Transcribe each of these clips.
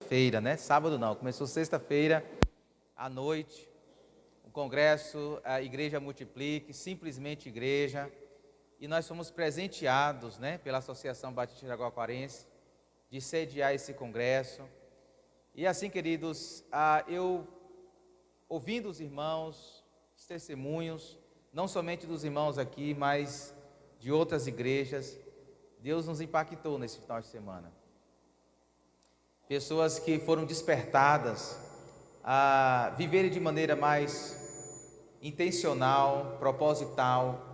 Feira, né? Sábado não, começou sexta-feira à noite, o congresso, a Igreja Multiplique, simplesmente igreja, e nós fomos presenteados, né, pela Associação Batista Jaguaparense, de sediar esse congresso. E assim, queridos, eu, ouvindo os irmãos, os testemunhos, não somente dos irmãos aqui, mas de outras igrejas, Deus nos impactou nesse final de semana. Pessoas que foram despertadas a viverem de maneira mais intencional, proposital,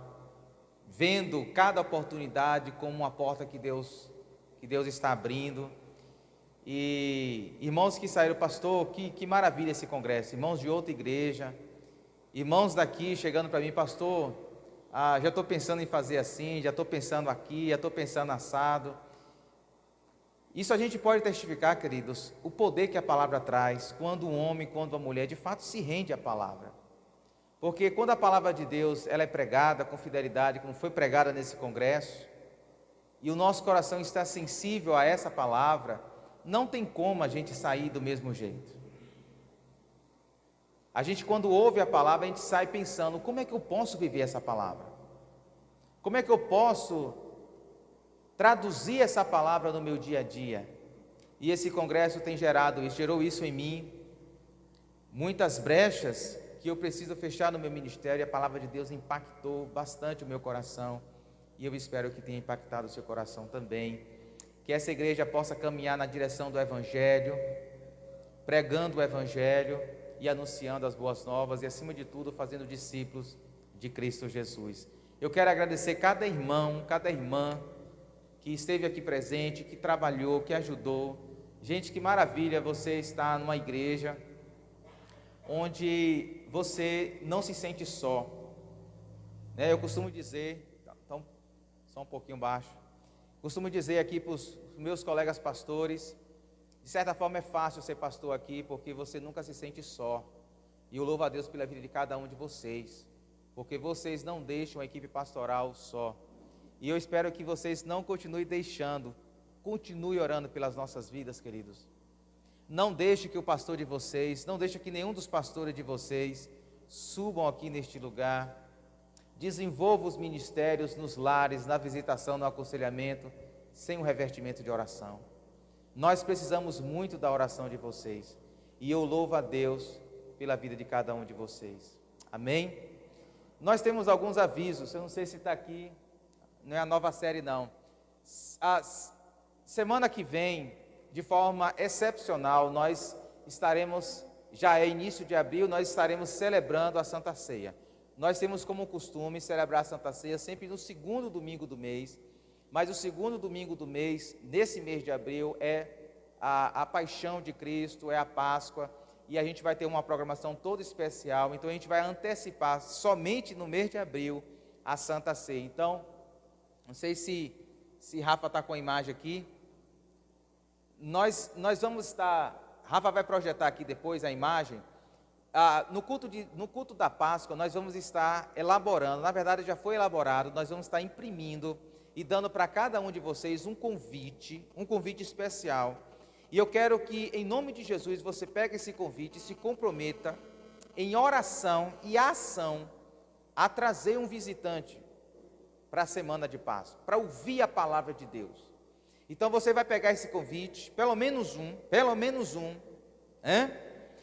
vendo cada oportunidade como uma porta que Deus está abrindo. E irmãos que saíram, pastor, que maravilha esse congresso, irmãos de outra igreja, irmãos daqui chegando para mim, pastor, já estou pensando em fazer assim, já estou pensando aqui, já estou pensando assado. Isso a gente pode testificar, queridos, o poder que a palavra traz, quando um homem, quando uma mulher, de fato se rende à palavra. Porque quando a palavra de Deus, ela é pregada com fidelidade, como foi pregada nesse congresso, e o nosso coração está sensível a essa palavra, não tem como a gente sair do mesmo jeito. A gente, quando ouve a palavra, a gente sai pensando, como é que eu posso viver essa palavra? Como é que eu posso traduzir essa palavra no meu dia a dia? E esse congresso tem gerou isso em mim, muitas brechas que eu preciso fechar no meu ministério, e a palavra de Deus impactou bastante o meu coração, e eu espero que tenha impactado o seu coração também, que essa igreja possa caminhar na direção do Evangelho, pregando o Evangelho e anunciando as boas novas, e acima de tudo, fazendo discípulos de Cristo Jesus. Eu quero agradecer cada irmão, cada irmã, que esteve aqui presente, que trabalhou, que ajudou. Gente, que maravilha você estar numa igreja onde você não se sente só, né? Eu costumo dizer, então, só um pouquinho baixo, costumo dizer aqui para os meus colegas pastores, de certa forma é fácil ser pastor aqui, porque você nunca se sente só, e eu louvo a Deus pela vida de cada um de vocês, porque vocês não deixam a equipe pastoral só. E eu espero que vocês não continuem deixando, continue orando pelas nossas vidas, queridos. Não deixe que o pastor de vocês, não deixe que nenhum dos pastores de vocês subam aqui neste lugar. Desenvolva os ministérios nos lares, na visitação, no aconselhamento, sem um revertimento de oração. Nós precisamos muito da oração de vocês. E eu louvo a Deus pela vida de cada um de vocês. Amém? Nós temos alguns avisos, eu não sei se está aqui. Não é a nova série não. A semana que vem, de forma excepcional, nós estaremos, já é início de abril, nós estaremos celebrando a Santa Ceia. Nós temos como costume celebrar a Santa Ceia sempre no segundo domingo do mês, mas o segundo domingo do mês, nesse mês de abril, é a Paixão de Cristo, é a Páscoa, e a gente vai ter uma programação toda especial, então a gente vai antecipar somente no mês de abril a Santa Ceia. Então, não sei se Rafa está com a imagem aqui. Nós vamos estar, Rafa vai projetar aqui depois a imagem. No culto da Páscoa, nós vamos estar elaborando, na verdade já foi elaborado, nós vamos estar imprimindo e dando para cada um de vocês um convite especial. E eu quero que, em nome de Jesus, você pegue esse convite e se comprometa em oração e ação a trazer um visitante para a semana de Páscoa, para ouvir a palavra de Deus. Então você vai pegar esse convite, pelo menos um,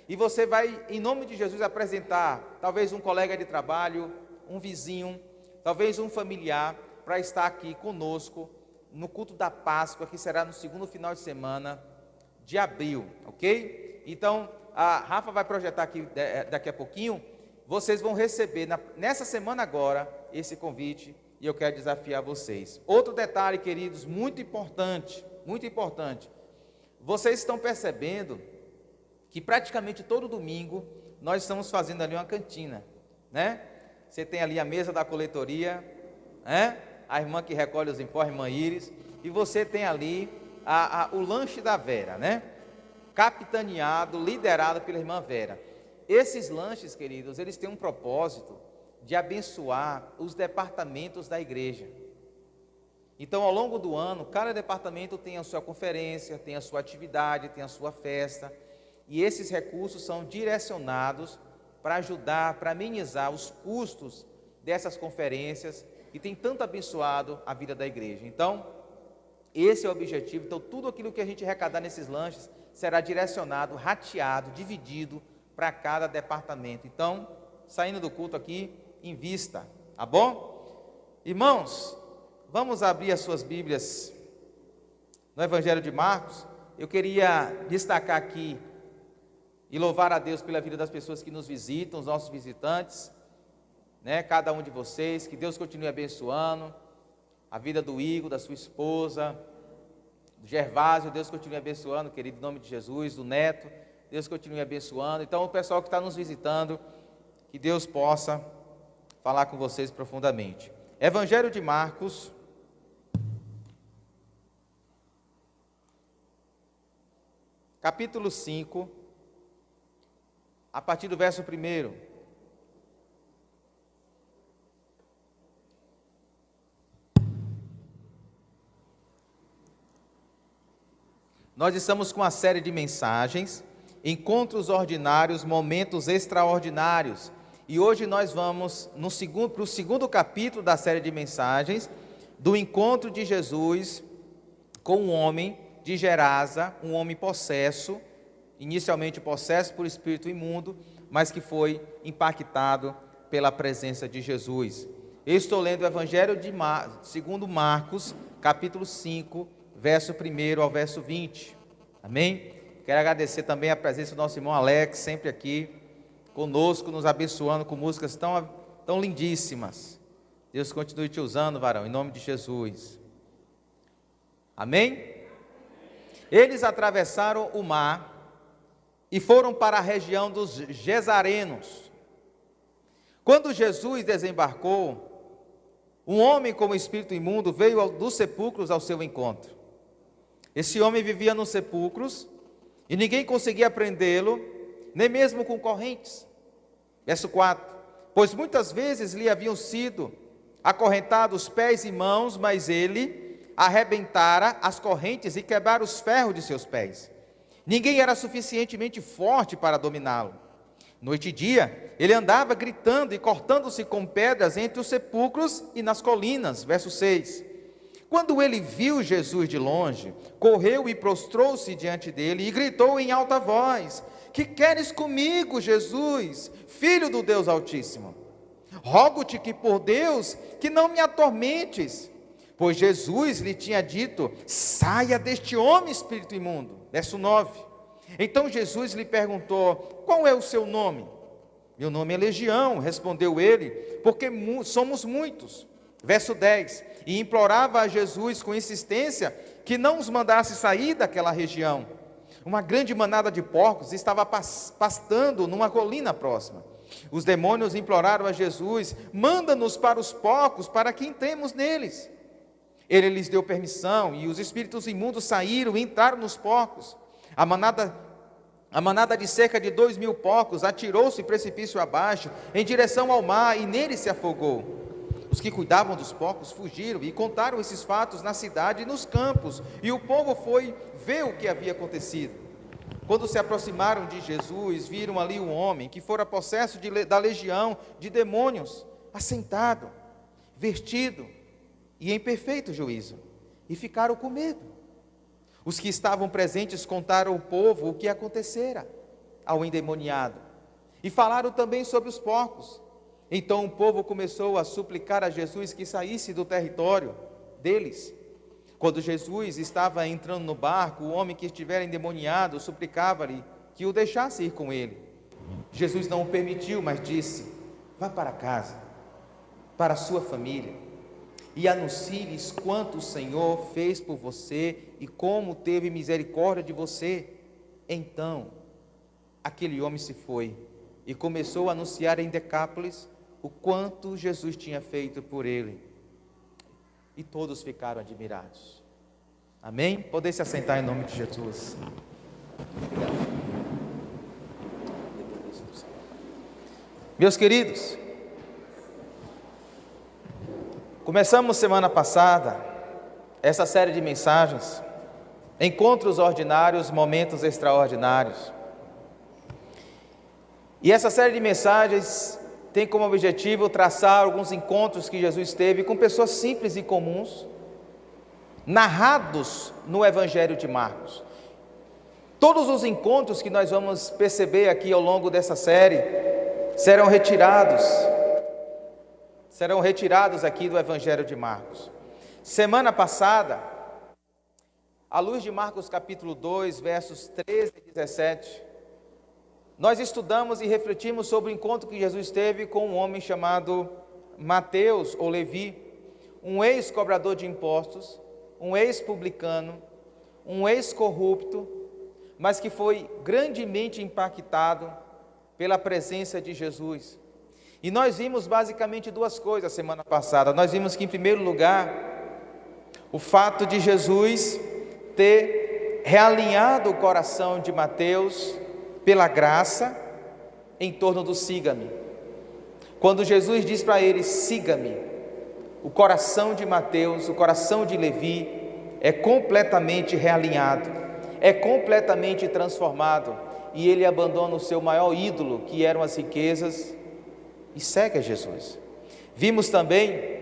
e você vai, em nome de Jesus, apresentar talvez um colega de trabalho, um vizinho, talvez um familiar, para estar aqui conosco no culto da Páscoa, que será no segundo final de semana de abril, ok? Então, a Rafa vai projetar aqui daqui a pouquinho, vocês vão receber, nessa semana agora, esse convite. E eu quero desafiar vocês. Outro detalhe, queridos, muito importante. Vocês estão percebendo que praticamente todo domingo nós estamos fazendo ali uma cantina, né? Você tem ali a mesa da coletoria, né? A irmã que recolhe os impostos, a irmã Iris, e você tem ali o lanche da Vera, né? Capitaneado, liderado pela irmã Vera. Esses lanches, queridos, eles têm um propósito de abençoar os departamentos da igreja. Então, ao longo do ano, cada departamento tem a sua conferência, tem a sua atividade, tem a sua festa, e esses recursos são direcionados para ajudar, para amenizar os custos dessas conferências que tem tanto abençoado a vida da igreja. Então, esse é o objetivo. Então, tudo aquilo que a gente arrecadar nesses lanches será direcionado, rateado, dividido para cada departamento. Então, saindo do culto aqui, invista, tá bom? Irmãos, vamos abrir as suas Bíblias no Evangelho de Marcos. Eu queria destacar aqui e louvar a Deus pela vida das pessoas que nos visitam, os nossos visitantes, né? Cada um de vocês, que Deus continue abençoando a vida do Igor, da sua esposa, do Gervásio, Deus continue abençoando, querido, em nome de Jesus, do Neto, Deus continue abençoando. Então, o pessoal que está nos visitando, que Deus possa falar com vocês profundamente. Evangelho de Marcos, capítulo 5, a partir do verso 1. Nós estamos com uma série de mensagens, encontros ordinários, momentos extraordinários. E hoje nós vamos para o segundo capítulo da série de mensagens, do encontro de Jesus com um homem de Gerasa, um homem possesso, inicialmente possesso por espírito imundo, mas que foi impactado pela presença de Jesus. Eu estou lendo o Evangelho segundo Marcos, capítulo 5, verso 1 ao verso 20, amém? Quero agradecer também a presença do nosso irmão Alex, sempre aqui conosco, nos abençoando com músicas tão lindíssimas. Deus continue te usando, varão, em nome de Jesus, amém? Eles atravessaram o mar e foram para a região dos Gesarenos. Quando Jesus desembarcou, um homem com espírito imundo veio dos sepulcros ao seu encontro. Esse homem vivia nos sepulcros e ninguém conseguia prendê-lo, nem mesmo com correntes. Verso 4: pois muitas vezes lhe haviam sido acorrentados pés e mãos, mas ele arrebentara as correntes e quebrara os ferros de seus pés. Ninguém era suficientemente forte para dominá-lo. Noite e dia, ele andava gritando e cortando-se com pedras entre os sepulcros e nas colinas. Verso 6. Quando ele viu Jesus de longe, correu e prostrou-se diante dele e gritou em alta voz: que queres comigo, Jesus, Filho do Deus Altíssimo? Rogo-te que por Deus, que não me atormentes. Pois Jesus lhe tinha dito: saia deste homem, espírito imundo. Verso 9. Então Jesus lhe perguntou: qual é o seu nome? Meu nome é Legião, respondeu ele, porque somos muitos. Verso 10. E implorava a Jesus com insistência que não os mandasse sair daquela região. Uma grande manada de porcos estava pastando numa colina próxima. Os demônios imploraram a Jesus: manda-nos para os porcos, para que entremos neles. Ele lhes deu permissão, e os espíritos imundos saíram e entraram nos porcos. A manada de cerca de 2.000 porcos atirou-se precipício abaixo, em direção ao mar, e nele se afogou. Os que cuidavam dos porcos fugiram e contaram esses fatos na cidade e nos campos, e o povo foi ver o que havia acontecido. Quando se aproximaram de Jesus, viram ali um homem que fora possesso da legião de demônios, assentado, vestido e em perfeito juízo, e ficaram com medo. Os que estavam presentes contaram ao povo o que acontecera ao endemoniado, e falaram também sobre os porcos. Então o povo começou a suplicar a Jesus que saísse do território deles. Quando Jesus estava entrando no barco, o homem que estivera endemoniado suplicava-lhe que o deixasse ir com ele. Jesus não o permitiu, mas disse: vá para casa, para a sua família, e anuncie-lhes quanto o Senhor fez por você e como teve misericórdia de você. Então aquele homem se foi e começou a anunciar em Decápolis o quanto Jesus tinha feito por ele, e todos ficaram admirados. Amém? Podem se assentar em nome de Jesus. Meus queridos, começamos semana passada essa série de mensagens, Encontros Ordinários, Momentos Extraordinários. E essa série de mensagens tem como objetivo traçar alguns encontros que Jesus teve com pessoas simples e comuns, narrados no Evangelho de Marcos. Todos os encontros que nós vamos perceber aqui ao longo dessa série serão retirados aqui do Evangelho de Marcos. Semana passada, à luz de Marcos capítulo 2, versos 13 e 17, nós estudamos e refletimos sobre o encontro que Jesus teve com um homem chamado Mateus ou Levi, um ex-cobrador de impostos, um ex-publicano, um ex-corrupto, mas que foi grandemente impactado pela presença de Jesus. E nós vimos basicamente duas coisas semana passada. Nós vimos que, em primeiro lugar, o fato de Jesus ter realinhado o coração de Mateus pela graça em torno do siga-me. Quando Jesus diz para ele, siga-me, o coração de Mateus, o coração de Levi é completamente realinhado, é completamente transformado, e ele abandona o seu maior ídolo, que eram as riquezas, e segue a Jesus. Vimos também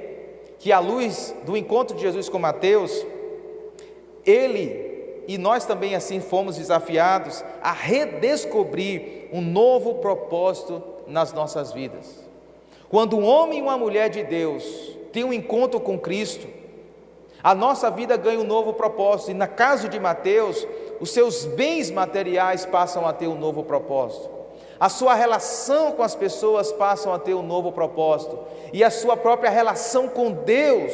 que, à luz do encontro de Jesus com Mateus, ele e nós também assim fomos desafiados a redescobrir um novo propósito nas nossas vidas. Quando um homem e uma mulher de Deus têm um encontro com Cristo, a nossa vida ganha um novo propósito, e no caso de Mateus, os seus bens materiais passam a ter um novo propósito, a sua relação com as pessoas passam a ter um novo propósito, e a sua própria relação com Deus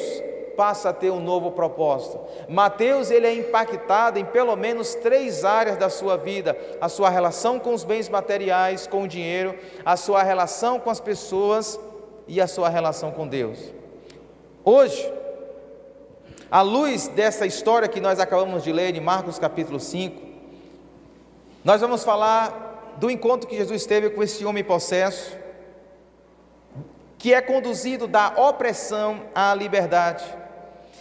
passa a ter um novo propósito. Mateus, ele é impactado em pelo menos 3 áreas da sua vida: a sua relação com os bens materiais, com o dinheiro, a sua relação com as pessoas e a sua relação com Deus. Hoje, à luz dessa história que nós acabamos de ler em Marcos capítulo 5, nós vamos falar do encontro que Jesus teve com esse homem possesso, que é conduzido da opressão à liberdade.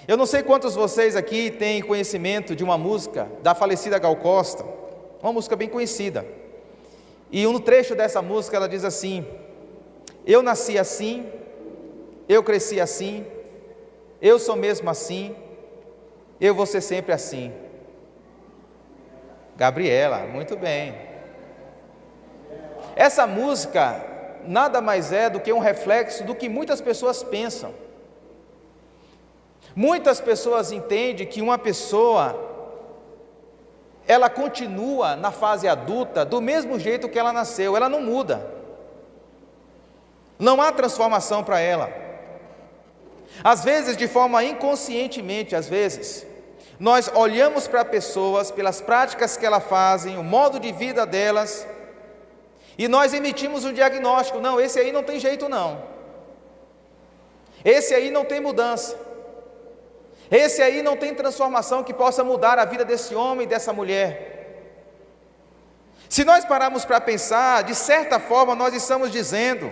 Eu não sei quantos de vocês aqui têm conhecimento de uma música da falecida Gal Costa, uma música bem conhecida, e um trecho dessa música ela diz assim: eu nasci assim, eu cresci assim, eu sou mesmo assim, eu vou ser sempre assim. Gabriela, muito bem. Essa música nada mais é do que um reflexo do que muitas pessoas pensam. Muitas pessoas entendem que uma pessoa, ela continua na fase adulta do mesmo jeito que ela nasceu, ela não muda, não há transformação para ela. Às vezes, de forma inconscientemente, às vezes, nós olhamos para pessoas pelas práticas que elas fazem, o modo de vida delas, e nós emitimos um diagnóstico: não, esse aí não tem jeito não, esse aí não tem mudança, esse aí não tem transformação que possa mudar a vida desse homem e dessa mulher. Se nós pararmos para pensar, de certa forma nós estamos dizendo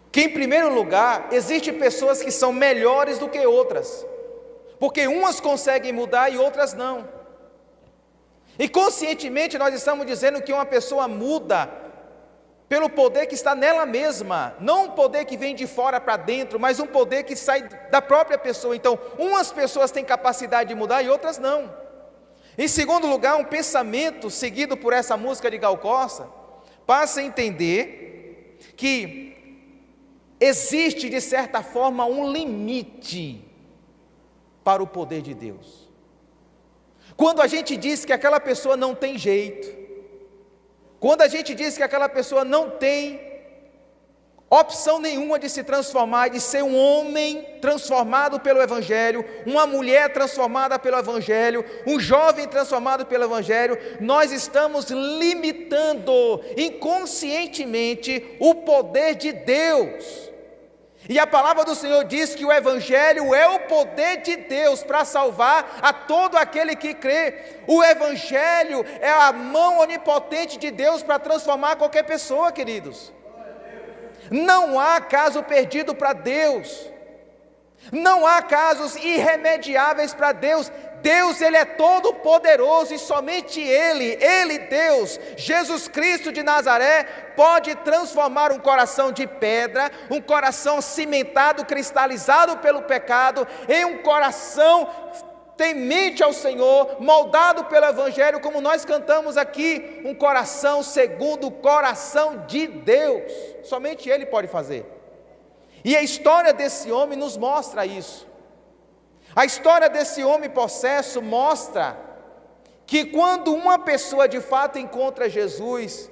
que, em primeiro lugar, existem pessoas que são melhores do que outras, porque umas conseguem mudar e outras não. E conscientemente nós estamos dizendo que uma pessoa muda pelo poder que está nela mesma, não um poder que vem de fora para dentro, mas um poder que sai da própria pessoa. Então, umas pessoas têm capacidade de mudar e outras não. Em segundo lugar, um pensamento seguido por essa música de Gal Costa passa a entender que existe, de certa forma, um limite para o poder de Deus. Quando a gente diz que aquela pessoa não tem jeito, quando a gente diz que aquela pessoa não tem opção nenhuma de se transformar, de ser um homem transformado pelo Evangelho, uma mulher transformada pelo Evangelho, um jovem transformado pelo Evangelho, nós estamos limitando inconscientemente o poder de Deus. E a palavra do Senhor diz que o Evangelho é o poder de Deus para salvar a todo aquele que crê. O Evangelho é a mão onipotente de Deus para transformar qualquer pessoa, queridos. Não há caso perdido para Deus. Não há casos irremediáveis para Deus. Deus, Ele é todo poderoso e somente Ele, Deus, Jesus Cristo de Nazaré, pode transformar um coração de pedra, um coração cimentado, cristalizado pelo pecado, em um coração temente ao Senhor, moldado pelo Evangelho, como nós cantamos aqui, um coração segundo o coração de Deus. Somente Ele pode fazer. E a história desse homem nos mostra isso. A história desse homem possesso mostra que quando uma pessoa de fato encontra Jesus,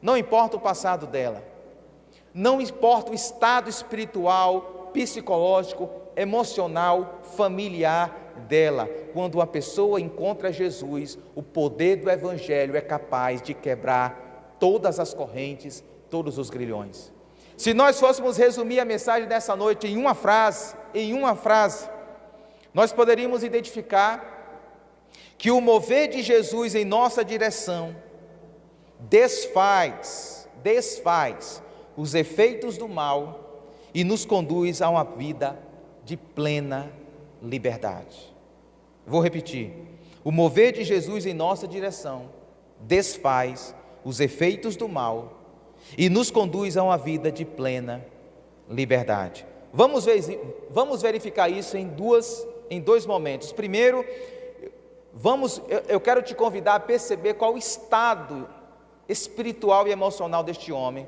não importa o passado dela, não importa o estado espiritual, psicológico, emocional, familiar dela, quando uma pessoa encontra Jesus, o poder do Evangelho é capaz de quebrar todas as correntes, todos os grilhões. Se nós fôssemos resumir a mensagem dessa noite em uma frase, nós poderíamos identificar que o mover de Jesus em nossa direção desfaz os efeitos do mal e nos conduz a uma vida de plena liberdade. Vou repetir: o mover de Jesus em nossa direção desfaz os efeitos do mal e nos conduz a uma vida de plena liberdade. Vamos verificar isso em dois momentos. Primeiro, eu quero te convidar a perceber qual o estado espiritual e emocional deste homem.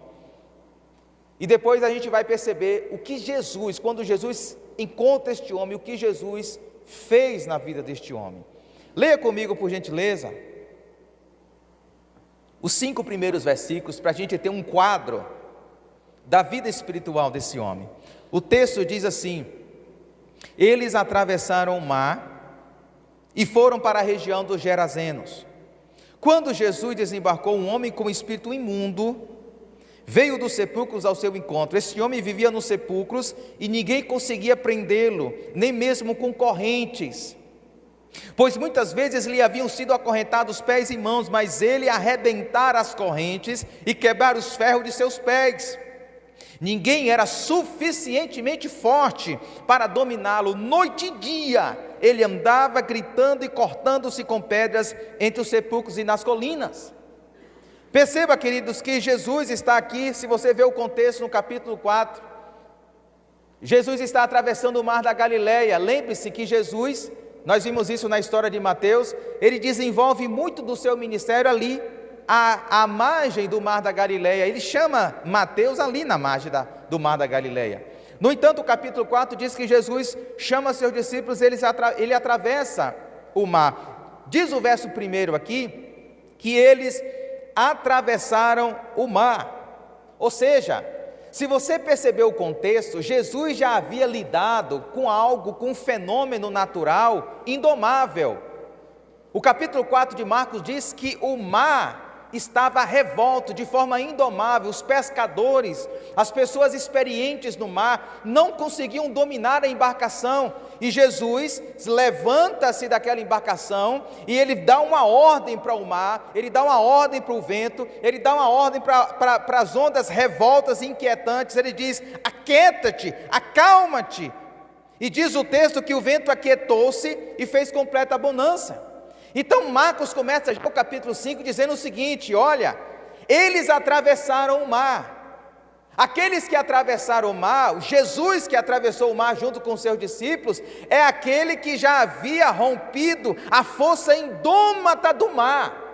E depois a gente vai perceber o que Jesus, quando Jesus encontra este homem, o que Jesus fez na vida deste homem. Leia comigo, por gentileza, os 5 primeiros versículos, para a gente ter um quadro da vida espiritual desse homem. O texto diz assim: eles atravessaram o mar e foram para a região dos Gerazenos. Quando Jesus desembarcou, um homem com espírito imundo veio dos sepulcros ao seu encontro. Esse homem vivia nos sepulcros e ninguém conseguia prendê-lo, nem mesmo com correntes, pois muitas vezes lhe haviam sido acorrentados pés e mãos, mas ele arrebentara as correntes e quebrara os ferros de seus pés. Ninguém era suficientemente forte para dominá-lo. Noite e dia ele andava gritando e cortando-se com pedras entre os sepulcros e nas colinas. Perceba, queridos, que Jesus está aqui. Se você vê o contexto no capítulo 4, Jesus está atravessando o mar da Galileia. Lembre-se que Jesus, nós vimos isso na história de Mateus, ele desenvolve muito do seu ministério ali, à margem do mar da Galileia. Ele chama Mateus ali na margem do mar da Galileia. No entanto, o capítulo 4 diz que Jesus chama seus discípulos, ele atravessa o mar. Diz o verso 1 aqui, que eles atravessaram o mar. Ou seja, se você perceber o contexto, Jesus já havia lidado com algo, com um fenômeno natural indomável. O capítulo 4 de Marcos diz que o mar estava revolto de forma indomável. Os pescadores, as pessoas experientes no mar, não conseguiam dominar a embarcação, e Jesus levanta-se daquela embarcação e ele dá uma ordem para o mar, ele dá uma ordem para o vento, ele dá uma ordem para as ondas revoltas e inquietantes. Ele diz: aquieta-te, acalma-te, e diz o texto que o vento aquietou-se e fez completa bonança. Então Marcos começa o capítulo 5 dizendo o seguinte: olha, eles atravessaram o mar. Aqueles que atravessaram o mar, Jesus que atravessou o mar junto com seus discípulos, é aquele que já havia rompido a força indômata do mar.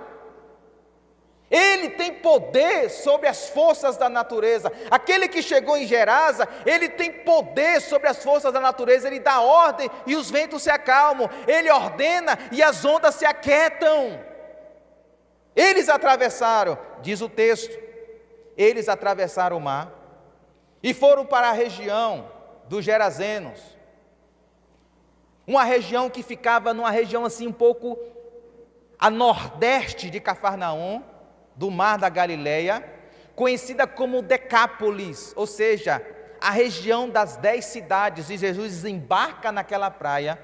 Ele tem poder sobre as forças da natureza. Aquele que chegou em Gerasa, ele tem poder sobre as forças da natureza. Ele dá ordem e os ventos se acalmam. Ele ordena e as ondas se aquietam. Eles atravessaram, diz o texto, eles atravessaram o mar e foram para a região dos Gerazenos. Uma região que ficava numa região assim um pouco a nordeste de Cafarnaum, do mar da Galileia, conhecida como Decápolis, ou seja, a região das 10 cidades. E Jesus desembarca naquela praia,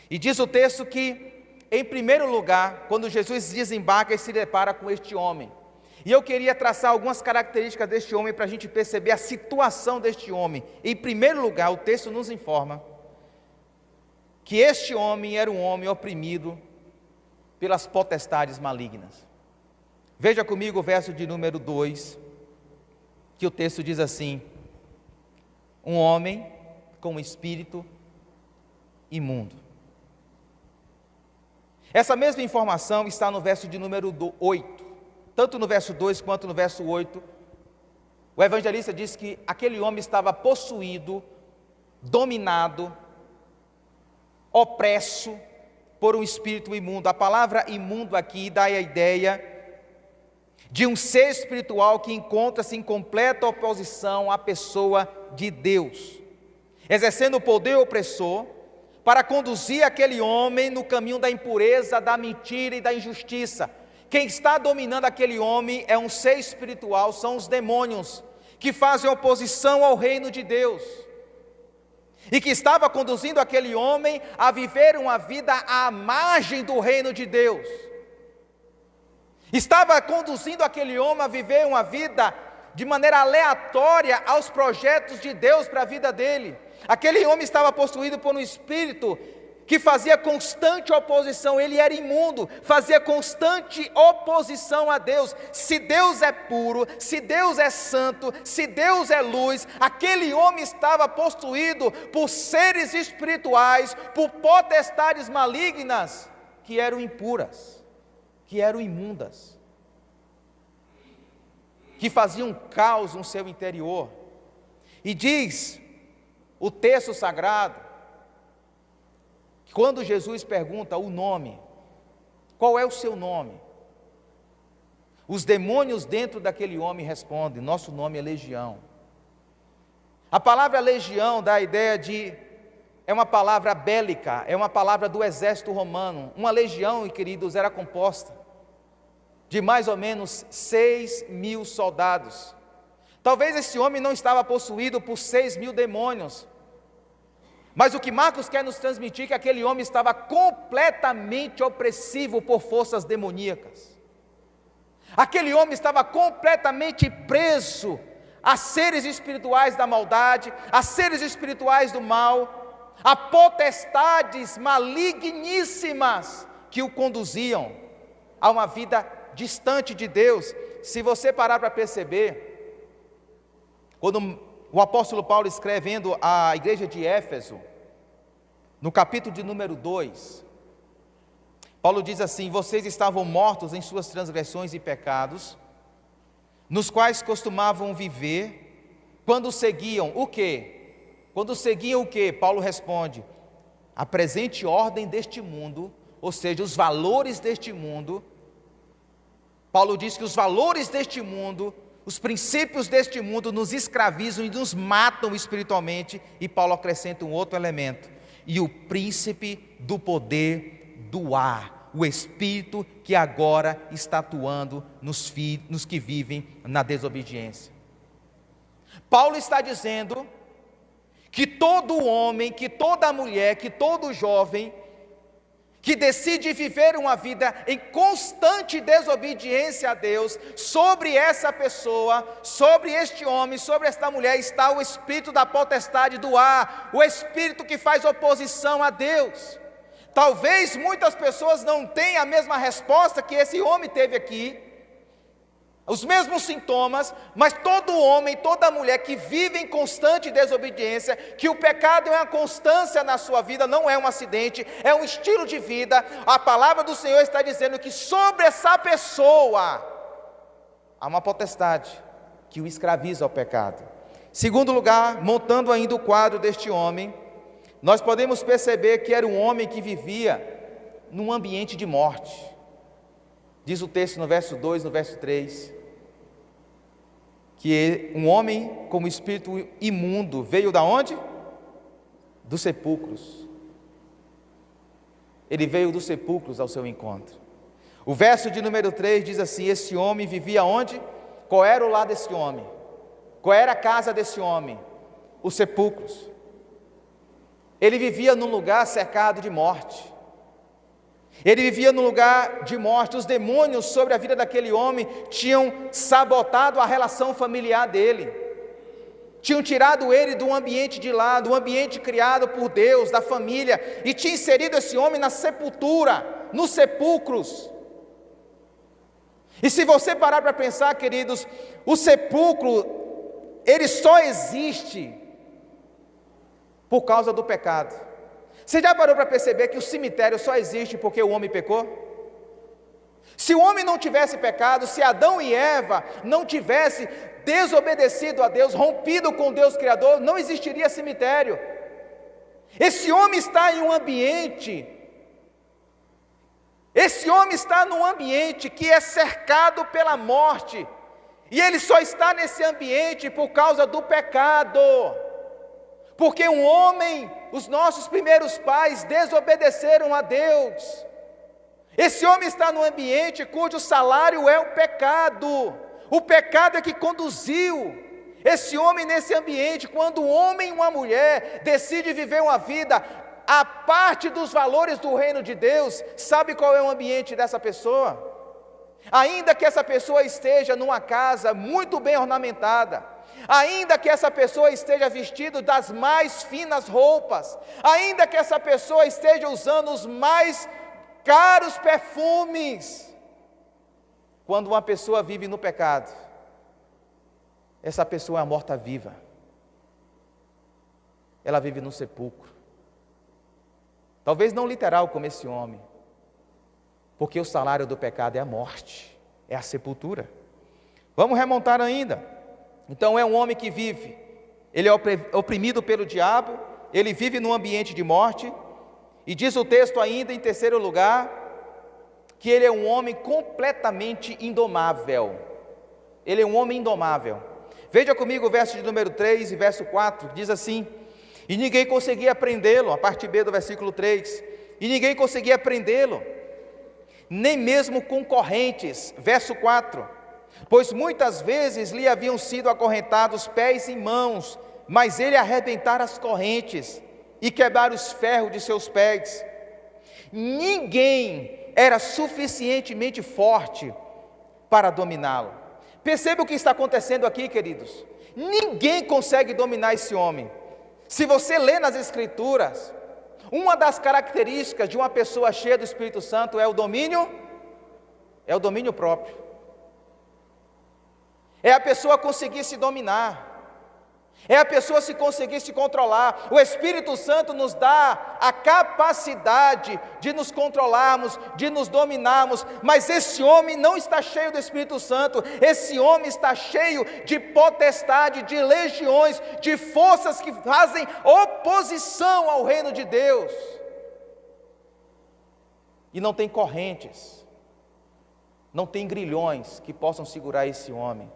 e diz o texto que, em primeiro lugar, quando Jesus desembarca, ele se depara com este homem. E eu queria traçar algumas características deste homem para a gente perceber a situação deste homem. Em primeiro lugar, o texto nos informa que este homem era um homem oprimido pelas potestades malignas. Veja comigo o verso de número 2, que o texto diz assim: um homem com um espírito imundo. Essa mesma informação está no verso de número 8, tanto no verso 2 quanto no verso 8, o evangelista diz que aquele homem estava possuído, dominado, opresso por um espírito imundo. A palavra imundo aqui dá a ideia de um ser espiritual que encontra-se em completa oposição à pessoa de Deus, exercendo o poder opressor para conduzir aquele homem no caminho da impureza, da mentira e da injustiça. Quem está dominando aquele homem é um ser espiritual, são os demônios, que fazem oposição ao reino de Deus, e que estava conduzindo aquele homem a viver uma vida à margem do reino de Deus. Estava conduzindo aquele homem a viver uma vida de maneira aleatória aos projetos de Deus para a vida dele. Aquele homem estava possuído por um espírito que fazia constante oposição. Ele era imundo, fazia constante oposição a Deus. Se Deus é puro, se Deus é santo, se Deus é luz, aquele homem estava possuído por seres espirituais, por potestades malignas, que eram impuras, que eram imundas, que faziam caos no seu interior. E diz o texto sagrado, quando Jesus pergunta o nome, qual é o seu nome? Os demônios dentro daquele homem respondem: nosso nome é Legião. A palavra legião dá a ideia de, é uma palavra bélica, é uma palavra do exército romano. Uma legião, queridos, era composta de mais ou menos 6.000 soldados. Talvez esse homem não estava possuído por 6.000 demônios, mas o que Marcos quer nos transmitir é que aquele homem estava completamente opressivo por forças demoníacas. Aquele homem estava completamente preso a seres espirituais da maldade, a seres espirituais do mal, a potestades maligníssimas que o conduziam a uma vida distante de Deus. Se você parar para perceber, quando o apóstolo Paulo escrevendo à igreja de Éfeso, no capítulo de número 2, Paulo diz assim: vocês estavam mortos em suas transgressões e pecados, nos quais costumavam viver, quando seguiam o quê? Quando seguiam o quê? Paulo responde: a presente ordem deste mundo, ou seja, os valores deste mundo. Paulo diz que os valores deste mundo, os princípios deste mundo nos escravizam e nos matam espiritualmente. E Paulo acrescenta um outro elemento: e o príncipe do poder do ar, o espírito que agora está atuando nos que vivem na desobediência. Paulo está dizendo que todo homem, que toda mulher, que todo jovem que decide viver uma vida em constante desobediência a Deus, sobre essa pessoa, sobre este homem, sobre esta mulher, está o espírito da potestade do ar, o espírito que faz oposição a Deus. Talvez muitas pessoas não tenham a mesma resposta que esse homem teve aqui, os mesmos sintomas, mas todo homem, toda mulher que vive em constante desobediência, que o pecado é uma constância na sua vida, não é um acidente, é um estilo de vida. A palavra do Senhor está dizendo que sobre essa pessoa há uma potestade que o escraviza ao pecado. Segundo lugar, montando ainda o quadro deste homem, nós podemos perceber que era um homem que vivia num ambiente de morte. Diz o texto no verso 2, no verso 3, que um homem como espírito imundo veio da onde? Dos sepulcros. Ele veio dos sepulcros ao seu encontro. O verso de número 3 diz assim: esse homem vivia onde? Qual era o lar desse homem? Qual era a casa desse homem? Os sepulcros. Ele vivia num lugar cercado de morte. Ele vivia num lugar de morte. Os demônios sobre a vida daquele homem tinham sabotado a relação familiar dele, tinham tirado ele do ambiente de lá, do ambiente criado por Deus, da família, e tinham inserido esse homem na sepultura, nos sepulcros. E se você parar para pensar, queridos, o sepulcro, ele só existe por causa do pecado. Você já parou para perceber que o cemitério só existe porque o homem pecou? Se o homem não tivesse pecado, se Adão e Eva não tivessem desobedecido a Deus, rompido com Deus Criador, não existiria cemitério. Esse homem está em um ambiente, num ambiente que é cercado pela morte, e ele só está nesse ambiente por causa do pecado, porque um homem, os nossos primeiros pais desobedeceram a Deus. Esse homem está num ambiente cujo salário é o pecado é que conduziu esse homem nesse ambiente. Quando um homem e uma mulher decidem viver uma vida a parte dos valores do reino de Deus, sabe qual é o ambiente dessa pessoa? Ainda que essa pessoa esteja numa casa muito bem ornamentada, ainda que essa pessoa esteja vestida das mais finas roupas, ainda que essa pessoa esteja usando os mais caros perfumes, quando uma pessoa vive no pecado, essa pessoa é a morta-viva, ela vive no sepulcro. Talvez não literal como esse homem, porque o salário do pecado é a morte, é a sepultura. Vamos remontar ainda. Então é um homem que vive, ele é oprimido pelo diabo, ele vive num ambiente de morte, e diz o texto ainda em terceiro lugar, que ele é um homem completamente indomável. Ele é um homem indomável. Veja comigo o verso de número 3 e verso 4, diz assim: e ninguém conseguia prendê-lo, a parte B do versículo 3, e ninguém conseguia prendê-lo, nem mesmo com correntes, verso 4, pois muitas vezes lhe haviam sido acorrentados pés e mãos, mas ele arrebentara as correntes, e quebrar os ferros de seus pés. Ninguém era suficientemente forte para dominá-lo. Perceba o que está acontecendo aqui, queridos. Ninguém consegue dominar esse homem. Se você lê nas Escrituras, uma das características de uma pessoa cheia do Espírito Santo é o domínio próprio. É a pessoa conseguir se dominar. É a pessoa se conseguir se controlar. O Espírito Santo nos dá a capacidade de nos controlarmos, de nos dominarmos, mas esse homem não está cheio do Espírito Santo. Esse homem está cheio de potestade, de legiões, de forças que fazem oposição ao reino de Deus. E não tem correntes, não tem grilhões que possam segurar esse homem.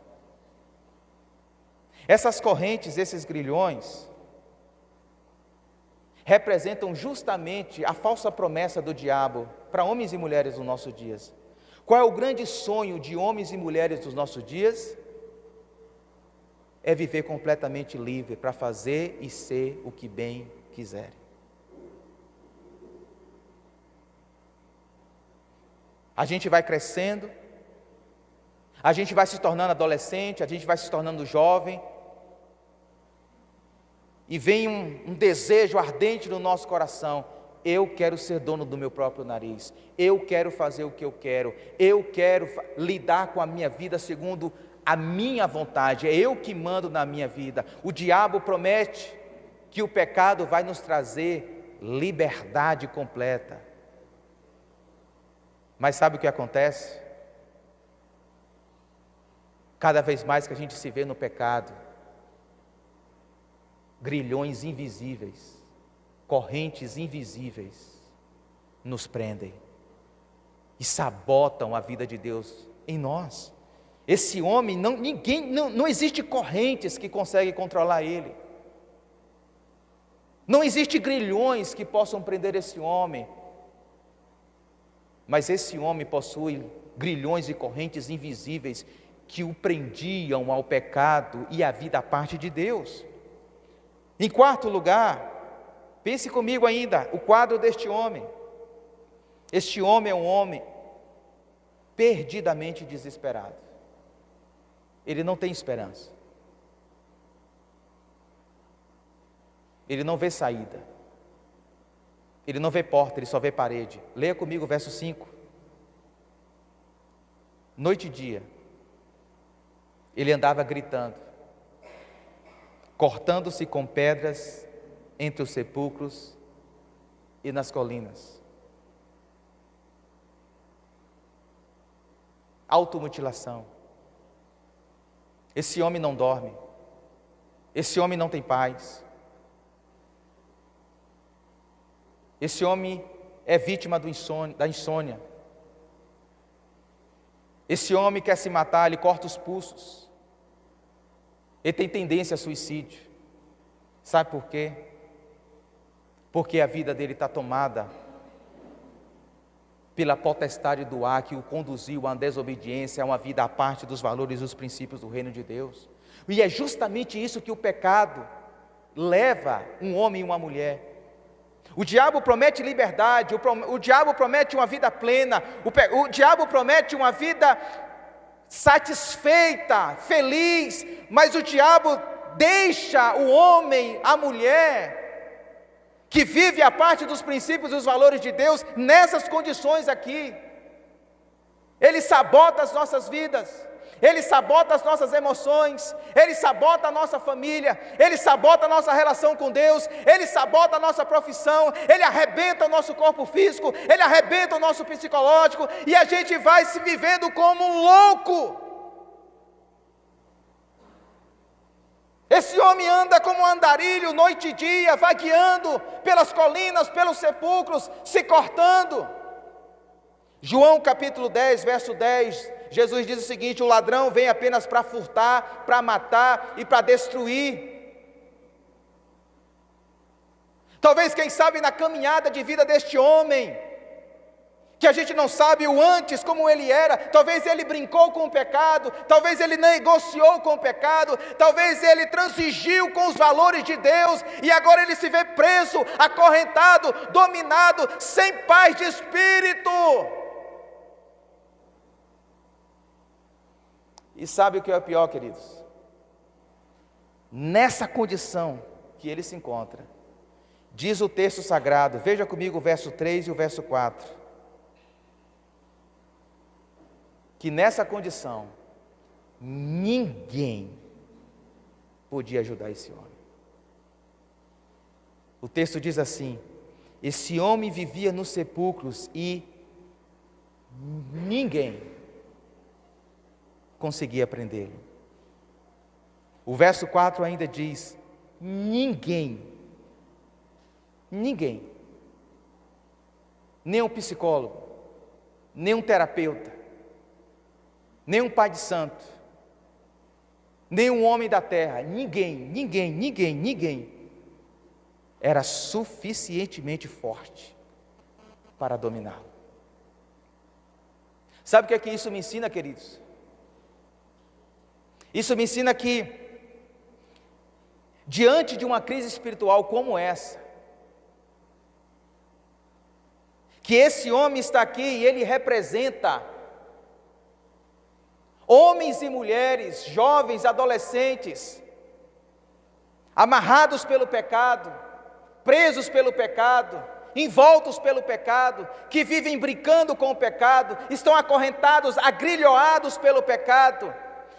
Essas correntes, esses grilhões, representam justamente a falsa promessa do diabo para homens e mulheres dos nossos dias. Qual é o grande sonho de homens e mulheres dos nossos dias? É viver completamente livre para fazer e ser o que bem quiserem. A gente vai crescendo, a gente vai se tornando adolescente, a gente vai se tornando jovem, e vem um desejo ardente no nosso coração: eu quero ser dono do meu próprio nariz, eu quero fazer o que eu quero lidar com a minha vida segundo a minha vontade, é eu que mando na minha vida. O diabo promete que o pecado vai nos trazer liberdade completa, mas sabe o que acontece? Cada vez mais que a gente se vê no pecado, grilhões invisíveis, correntes invisíveis nos prendem e sabotam a vida de Deus em nós. Esse homem, não existe correntes que conseguem controlar ele, não existe grilhões que possam prender esse homem, mas esse homem possui grilhões e correntes invisíveis que o prendiam ao pecado e à vida à parte de Deus. Em quarto lugar, pense comigo ainda, o quadro deste homem. Este homem é um homem perdidamente desesperado. Ele não tem esperança. Ele não vê saída. Ele não vê porta, ele só vê parede. Leia comigo o verso 5. Noite e dia, ele andava gritando, cortando-se com pedras entre os sepulcros e nas colinas. Automutilação. Esse homem não dorme. Esse homem não tem paz. Esse homem é vítima da insônia. Esse homem quer se matar, ele corta os pulsos. Ele tem tendência a suicídio. Sabe por quê? Porque a vida dele está tomada pela potestade do ar que o conduziu à desobediência, a uma vida à parte dos valores e dos princípios do reino de Deus. E é justamente isso que o pecado leva um homem e uma mulher. O diabo promete liberdade, o diabo promete uma vida plena, o diabo promete uma vida satisfeita, feliz, mas o diabo deixa o homem, a mulher, que vive a parte dos princípios e dos valores de Deus, nessas condições aqui. Ele sabota as nossas vidas, ele sabota as nossas emoções, ele sabota a nossa família, ele sabota a nossa relação com Deus, ele sabota a nossa profissão, ele arrebenta o nosso corpo físico, ele arrebenta o nosso psicológico, e a gente vai se vivendo como um louco. Esse homem anda como um andarilho, noite e dia, vagueando pelas colinas, pelos sepulcros, se cortando. João capítulo 10, verso 10, Jesus diz o seguinte: o ladrão vem apenas para furtar, para matar e para destruir. Talvez, quem sabe, na caminhada de vida deste homem, que a gente não sabe o antes, como ele era, talvez ele brincou com o pecado, talvez ele negociou com o pecado, talvez ele transigiu com os valores de Deus, e agora ele se vê preso, acorrentado, dominado, sem paz de espírito. E sabe o que é o pior, queridos? Nessa condição que ele se encontra, diz o texto sagrado, veja comigo o verso 3 e o verso 4, que nessa condição, ninguém podia ajudar esse homem. O texto diz assim: esse homem vivia nos sepulcros e ninguém conseguia prendê-lo. O verso 4 ainda diz: ninguém, nem um psicólogo, nem um terapeuta, nem um pai de santo, nem um homem da terra, ninguém era suficientemente forte para dominá-lo. Sabe o que é que isso me ensina, queridos? Isso me ensina que, diante de uma crise espiritual como essa, que esse homem está aqui e ele representa homens e mulheres, jovens, adolescentes, amarrados pelo pecado, presos pelo pecado, envoltos pelo pecado, que vivem brincando com o pecado, estão acorrentados, agrilhoados pelo pecado.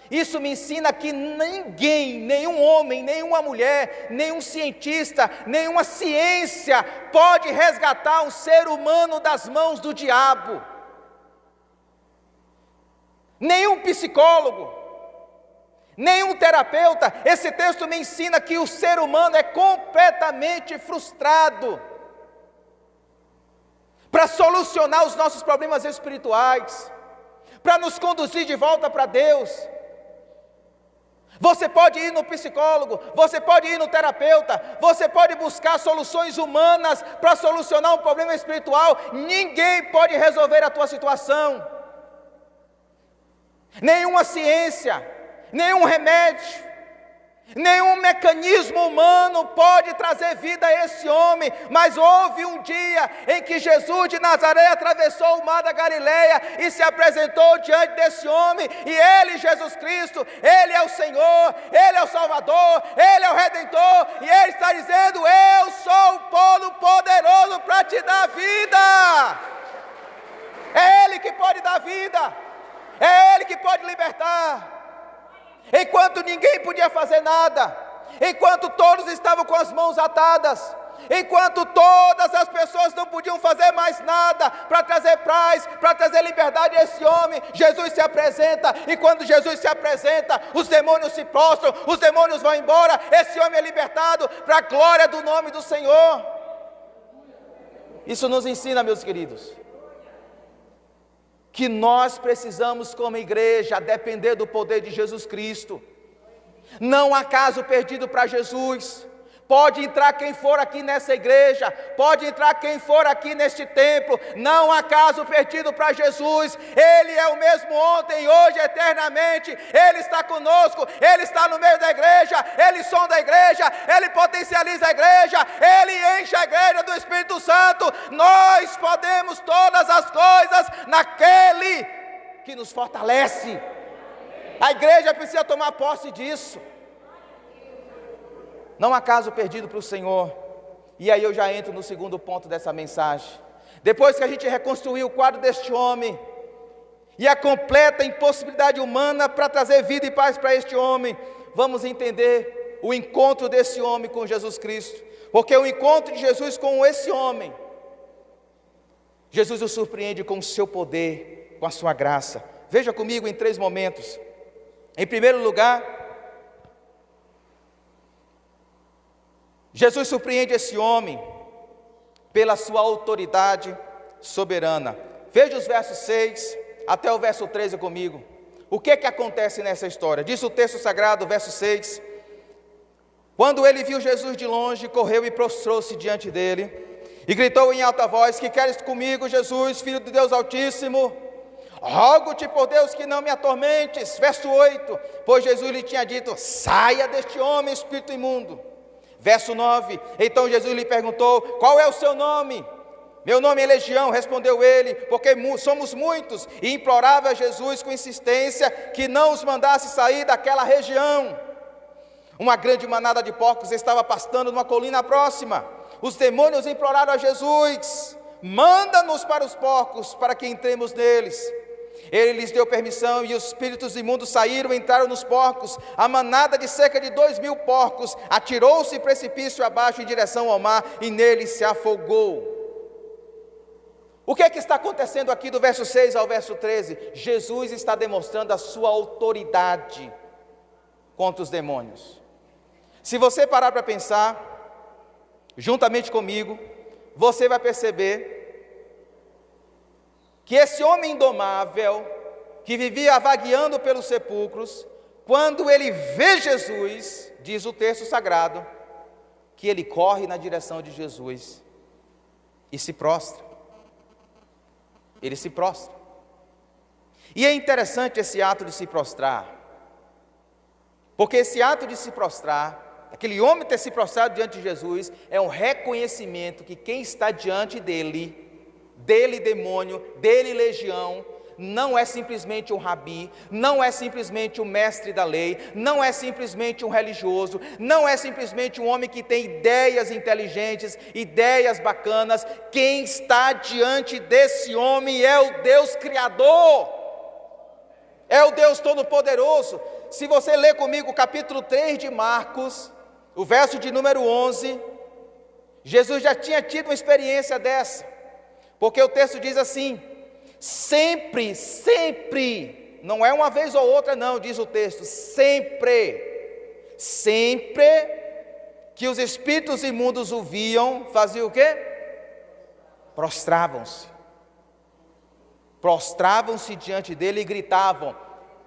Isso me ensina que ninguém, nenhum homem, nenhuma mulher, nenhum cientista, nenhuma ciência pode resgatar um ser humano das mãos do diabo. Nenhum psicólogo, nenhum terapeuta. Esse texto me ensina que o ser humano é completamente frustrado para solucionar os nossos problemas espirituais, para nos conduzir de volta para Deus. Você pode ir no psicólogo, você pode ir no terapeuta, você pode buscar soluções humanas para solucionar um problema espiritual. Ninguém pode resolver a tua situação. Nenhuma ciência, nenhum remédio, Nenhum mecanismo humano pode trazer vida a esse homem, mas houve um dia em que Jesus de Nazaré atravessou o mar da Galileia e se apresentou diante desse homem, e ele, Jesus Cristo, ele é o Senhor, ele é o Salvador, ele é o Redentor, e ele está dizendo: eu sou o Todo-Poderoso para te dar vida. É ele que pode dar vida, é ele que pode libertar. Enquanto ninguém podia fazer nada, enquanto todos estavam com as mãos atadas, enquanto todas as pessoas não podiam fazer mais nada para trazer paz, para trazer liberdade a esse homem, Jesus se apresenta, e quando Jesus se apresenta, os demônios se prostram, os demônios vão embora, esse homem é libertado para a glória do nome do Senhor. Isso nos ensina, meus queridos, que nós precisamos como igreja depender do poder de Jesus Cristo. Não há caso perdido para Jesus. Pode entrar quem for aqui nessa igreja, pode entrar quem for aqui neste templo, não há caso perdido para Jesus. Ele é o mesmo ontem, hoje, eternamente. Ele está conosco, Ele está no meio da igreja, Ele sonda a igreja, Ele potencializa a igreja, Ele enche a igreja do Espírito Santo. Nós podemos todas as coisas naquele que nos fortalece. A igreja precisa tomar posse disso. Não há caso perdido para o Senhor. E aí eu já entro no segundo ponto dessa mensagem. Depois que a gente reconstruiu o quadro deste homem, e a completa impossibilidade humana para trazer vida e paz para este homem, vamos entender o encontro desse homem com Jesus Cristo. Porque o encontro de Jesus com esse homem, Jesus o surpreende com o seu poder, com a sua graça. Veja comigo em 3 momentos. Em primeiro lugar, Jesus surpreende esse homem pela sua autoridade soberana. Veja os versos 6 até o verso 13 comigo. O que acontece nessa história? Diz o texto sagrado, verso 6. Quando ele viu Jesus de longe, correu e prostrou-se diante dele, e gritou em alta voz: que queres comigo, Jesus, Filho de Deus Altíssimo? Rogo-te por Deus que não me atormentes. Verso 8. Pois Jesus lhe tinha dito: saia deste homem, espírito imundo. Verso 9, então Jesus lhe perguntou: qual é o seu nome? Meu nome é Legião, respondeu ele, porque somos muitos, e implorava a Jesus com insistência que não os mandasse sair daquela região. Uma grande manada de porcos estava pastando numa colina próxima. Os demônios imploraram a Jesus: manda-nos para os porcos, para que entremos neles. Ele lhes deu permissão, e os espíritos imundos saíram e entraram nos porcos. A manada de cerca de 2.000 porcos atirou-se precipício abaixo em direção ao mar, e nele se afogou. O que está acontecendo aqui do verso 6 ao verso 13? Jesus está demonstrando a sua autoridade contra os demônios. Se você parar para pensar, juntamente comigo, você vai perceber que esse homem indomável, que vivia vagueando pelos sepulcros, quando ele vê Jesus, diz o texto sagrado, que ele corre na direção de Jesus e se prostra. Ele se prostra. E é interessante esse ato de se prostrar, porque esse ato de se prostrar, aquele homem ter se prostrado diante de Jesus, é um reconhecimento que quem está diante dele demônio, dele legião, não é simplesmente um rabi, não é simplesmente um mestre da lei, não é simplesmente um religioso, não é simplesmente um homem que tem ideias inteligentes, ideias bacanas. Quem está diante desse homem é o Deus Criador, é o Deus Todo-Poderoso. Se você ler comigo o capítulo 3 de Marcos, o verso de número 11, Jesus já tinha tido uma experiência dessa. Porque o texto diz assim: sempre, não é uma vez ou outra não, diz o texto, sempre que os espíritos imundos o viam, faziam o quê? Prostravam-se diante dele e gritavam.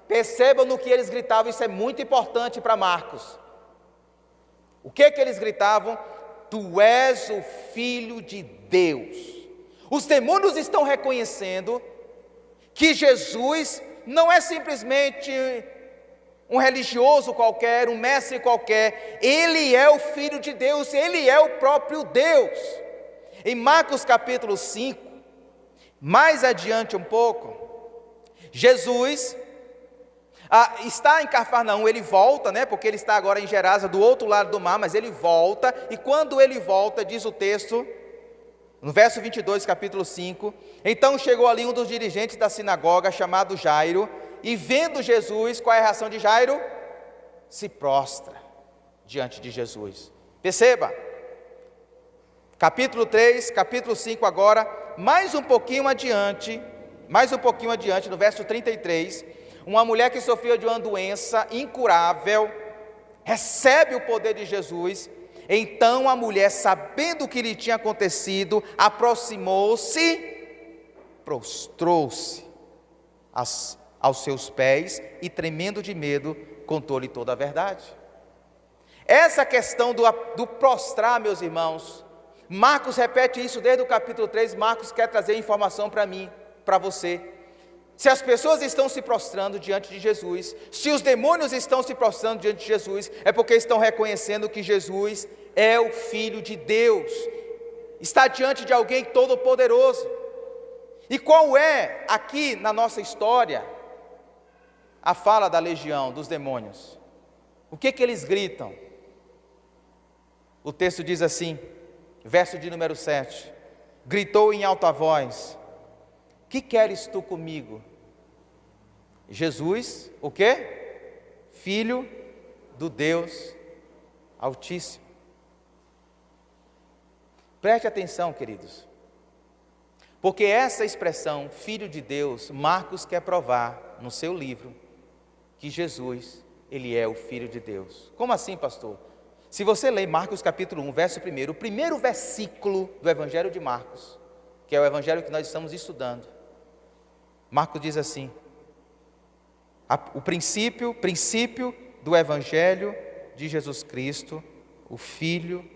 Percebam no que eles gritavam, isso é muito importante para Marcos. O que eles gritavam? Tu és o Filho de Deus. Os demônios estão reconhecendo que Jesus não é simplesmente um religioso qualquer, um mestre qualquer. Ele é o Filho de Deus, ele é o próprio Deus. Em Marcos capítulo 5, mais adiante um pouco, Jesus está em Cafarnaum. Ele volta, porque ele está agora em Gerasa, do outro lado do mar, mas ele volta, e quando ele volta, diz o texto, no verso 22, capítulo 5, então chegou ali um dos dirigentes da sinagoga, chamado Jairo, e vendo Jesus, qual é a reação de Jairo? Se prostra diante de Jesus. Perceba, capítulo 3, capítulo 5 agora, mais um pouquinho adiante, no verso 33, uma mulher que sofria de uma doença incurável, recebe o poder de Jesus. Então a mulher, sabendo o que lhe tinha acontecido, aproximou-se, prostrou-se aos seus pés e, tremendo de medo, contou-lhe toda a verdade. Essa questão do prostrar, meus irmãos, Marcos repete isso desde o capítulo 3, Marcos quer trazer informação para mim, para você. Se as pessoas estão se prostrando diante de Jesus, se os demônios estão se prostrando diante de Jesus, é porque estão reconhecendo que Jesus é o Filho de Deus, está diante de alguém todo-poderoso. E qual é, aqui na nossa história, a fala da legião, dos demônios? O que eles gritam? O texto diz assim, verso de número 7, gritou em alta voz: que queres tu comigo? Jesus, o quê? Filho do Deus Altíssimo. Preste atenção, queridos, porque essa expressão, Filho de Deus, Marcos quer provar no seu livro que Jesus, ele é o Filho de Deus. Como assim, pastor? Se você ler Marcos capítulo 1, verso 1, o primeiro versículo do Evangelho de Marcos, que é o Evangelho que nós estamos estudando, Marcos diz assim, o princípio do Evangelho de Jesus Cristo, o Filho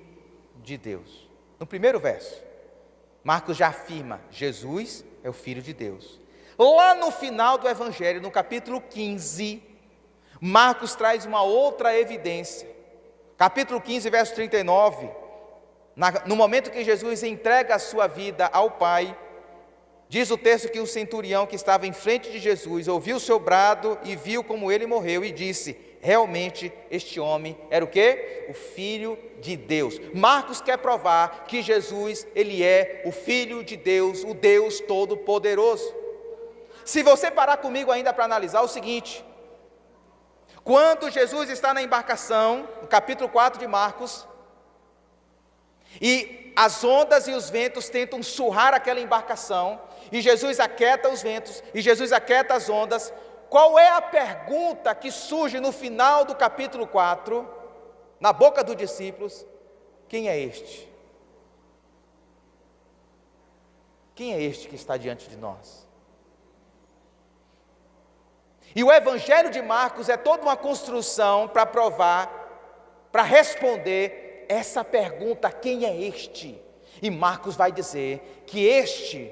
de Deus. No primeiro verso, Marcos já afirma, Jesus é o Filho de Deus. Lá no final do Evangelho, no capítulo 15, Marcos traz uma outra evidência. Capítulo 15, verso 39, no momento que Jesus entrega a sua vida ao Pai, diz o texto que o centurião que estava em frente de Jesus ouviu o seu brado e viu como ele morreu e disse: realmente este homem era o quê? O Filho de Deus. Marcos quer provar que Jesus, ele é o Filho de Deus, o Deus Todo-Poderoso. Se você parar comigo ainda para analisar o seguinte, quando Jesus está na embarcação, no capítulo 4 de Marcos, e as ondas e os ventos tentam surrar aquela embarcação, e Jesus aquieta os ventos, e Jesus aquieta as ondas, qual é a pergunta que surge no final do capítulo 4, na boca dos discípulos? Quem é este? Quem é este que está diante de nós? E o Evangelho de Marcos é toda uma construção para provar, para responder essa pergunta: quem é este? E Marcos vai dizer que este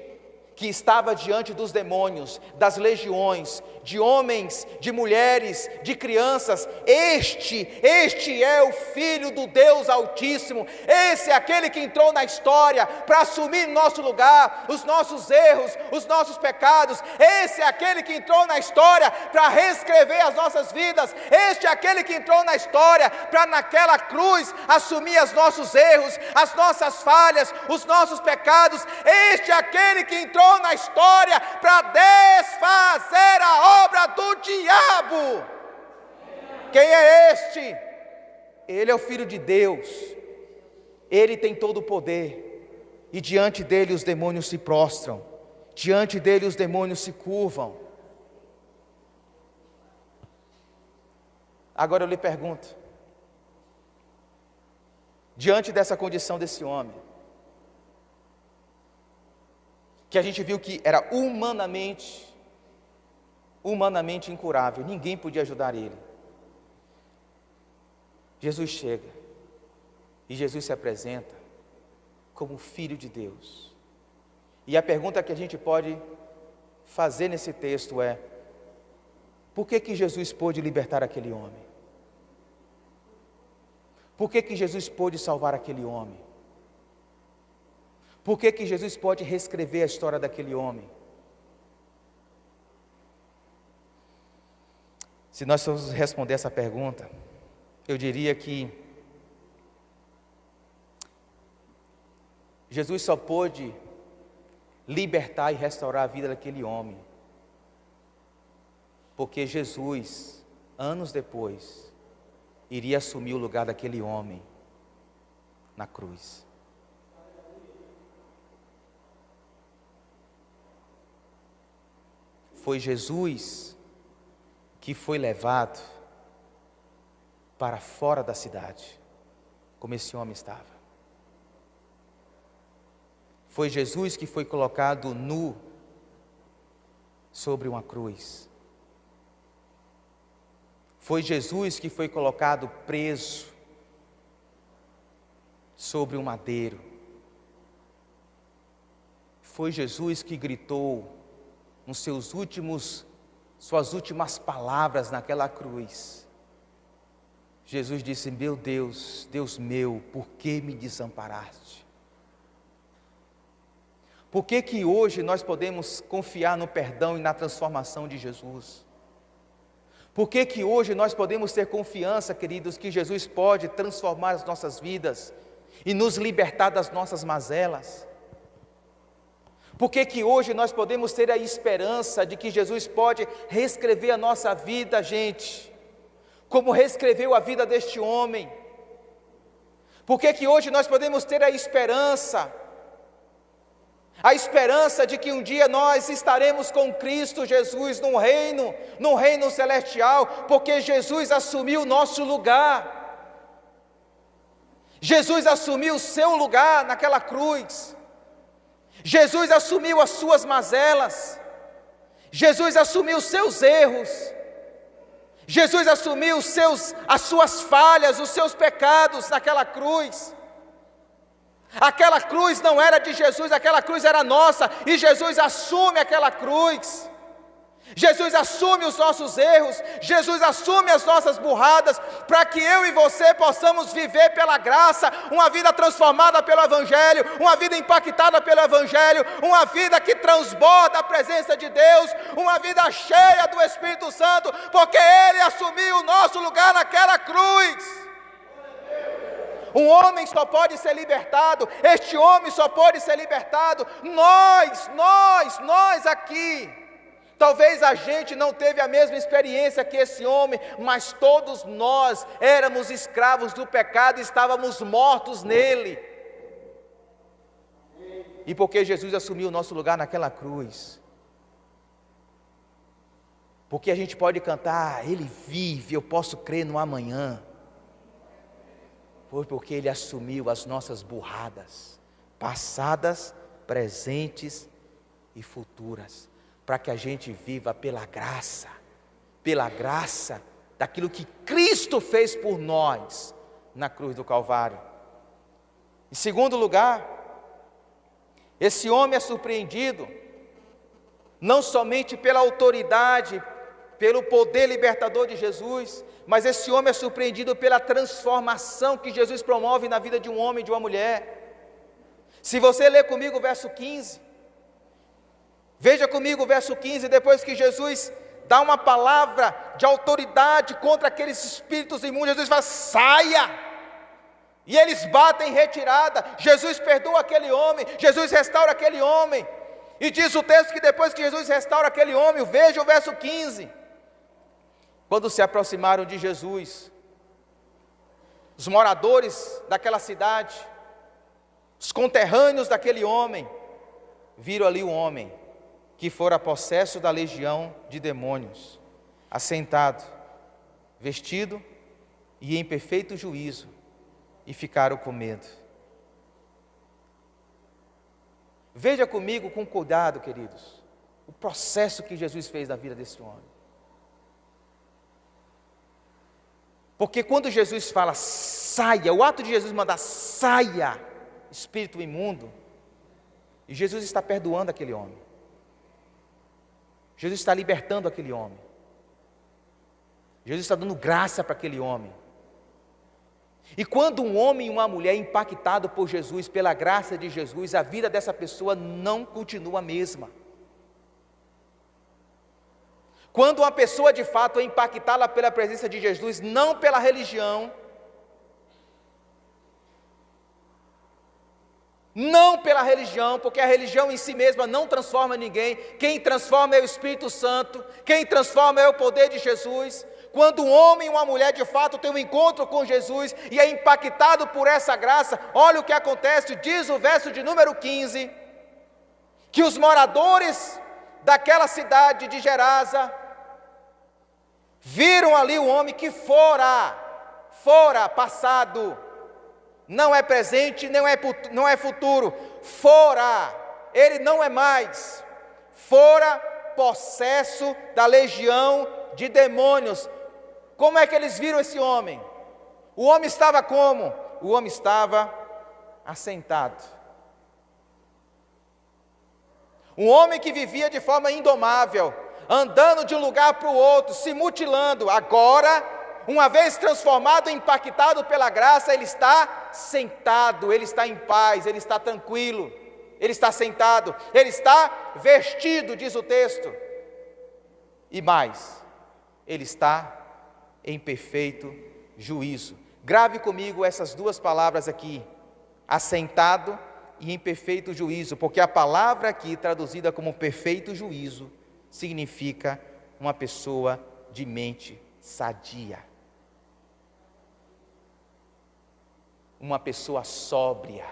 que estava diante dos demônios, das legiões, de homens, de mulheres, de crianças, este é o Filho do Deus Altíssimo. Esse é aquele que entrou na história para assumir nosso lugar, os nossos erros, os nossos pecados. Esse é aquele que entrou na história para reescrever as nossas vidas. Este é aquele que entrou na história para naquela cruz assumir os nossos erros, as nossas falhas, os nossos pecados. Este é aquele que entrou na história para desfazer a obra do diabo. Quem é este? Ele é o Filho de Deus. Ele tem todo o poder, e diante dele os demônios se prostram, diante dele os demônios se curvam. Agora eu lhe pergunto, diante dessa condição desse homem, que a gente viu que era humanamente incurável, ninguém podia ajudar ele, Jesus chega, e Jesus se apresenta como Filho de Deus. E a pergunta que a gente pode fazer nesse texto é: Por que Jesus pôde libertar aquele homem? Por que Jesus pôde salvar aquele homem? Por que Jesus pode reescrever a história daquele homem? Se nós formos responder essa pergunta, eu diria que Jesus só pôde libertar e restaurar a vida daquele homem, porque Jesus, anos depois, iria assumir o lugar daquele homem na cruz. Foi Jesus que foi levado para fora da cidade, como esse homem estava. Foi Jesus que foi colocado nu sobre uma cruz. Foi Jesus que foi colocado preso sobre um madeiro. Foi Jesus que gritou nos suas últimas palavras naquela cruz. Jesus disse: meu Deus, Deus meu, por que me desamparaste? Por que que hoje nós podemos confiar no perdão e na transformação de Jesus? Por que que hoje nós podemos ter confiança, queridos, que Jesus pode transformar as nossas vidas e nos libertar das nossas mazelas? Por que que hoje nós podemos ter a esperança de que Jesus pode reescrever a nossa vida, gente, como reescreveu a vida deste homem? Por que que hoje nós podemos ter a esperança de que um dia nós estaremos com Cristo Jesus num reino celestial, porque Jesus assumiu o nosso lugar. Jesus assumiu o seu lugar naquela cruz. Jesus assumiu as suas mazelas. Jesus assumiu os seus erros. Jesus assumiu as suas falhas, os seus pecados naquela cruz. Aquela cruz não era de Jesus, aquela cruz era nossa, e Jesus assume aquela cruz. Jesus assume os nossos erros, Jesus assume as nossas burradas, para que eu e você possamos viver pela graça, uma vida transformada pelo Evangelho, uma vida impactada pelo Evangelho, uma vida que transborda a presença de Deus, uma vida cheia do Espírito Santo, porque Ele assumiu o nosso lugar naquela cruz. Um homem só pode ser libertado, este homem só pode ser libertado, nós aqui. Talvez a gente não teve a mesma experiência que esse homem, mas todos nós éramos escravos do pecado e estávamos mortos nele. E porque Jesus assumiu o nosso lugar naquela cruz, porque a gente pode cantar, Ele vive, eu posso crer no amanhã. Foi porque Ele assumiu as nossas burradas, passadas, presentes e futuras, para que a gente viva pela graça daquilo que Cristo fez por nós na cruz do Calvário. Em segundo lugar, esse homem é surpreendido, não somente pela autoridade, pelo poder libertador de Jesus, mas esse homem é surpreendido pela transformação que Jesus promove na vida de um homem e de uma mulher. Se você ler comigo o verso 15, veja comigo o verso 15, depois que Jesus dá uma palavra de autoridade contra aqueles espíritos imundos, Jesus fala, saia! E eles batem em retirada, Jesus perdoa aquele homem, Jesus restaura aquele homem, e diz o texto que depois que Jesus restaura aquele homem, veja o verso 15, quando se aproximaram de Jesus, os moradores daquela cidade, os conterrâneos daquele homem, viram ali um homem que fora possesso da legião de demônios, assentado, vestido e em perfeito juízo, e ficaram com medo. Veja comigo com cuidado, queridos, o processo que Jesus fez na vida desse homem. Porque quando Jesus fala saia, o ato de Jesus mandar saia, espírito imundo, e Jesus está perdoando aquele homem. Jesus está libertando aquele homem. Jesus está dando graça para aquele homem. E quando um homem e uma mulher é impactado por Jesus, pela graça de Jesus, a vida dessa pessoa não continua a mesma. Quando uma pessoa de fato é impactada pela presença de Jesus, não pela religião, não pela religião, porque a religião em si mesma não transforma ninguém, quem transforma é o Espírito Santo, quem transforma é o poder de Jesus. Quando um homem e uma mulher de fato tem um encontro com Jesus e é impactado por essa graça, olha o que acontece, diz o verso de número 15, que os moradores daquela cidade de Gerasa viram ali o homem que fora passado, não é presente, não é futuro, fora, ele não é mais, fora possesso da legião de demônios. Como é que eles viram esse homem? O homem estava como? O homem estava assentado. Um homem que vivia de forma indomável, andando de um lugar para o outro, se mutilando. Agora, uma vez transformado e impactado pela graça, ele está sentado, ele está em paz, ele está tranquilo, ele está sentado, ele está vestido, diz o texto. E mais, ele está em perfeito juízo. Grave comigo essas duas palavras aqui, assentado e em perfeito juízo, porque a palavra aqui, traduzida como perfeito juízo, significa uma pessoa de mente sadia, uma pessoa sóbria,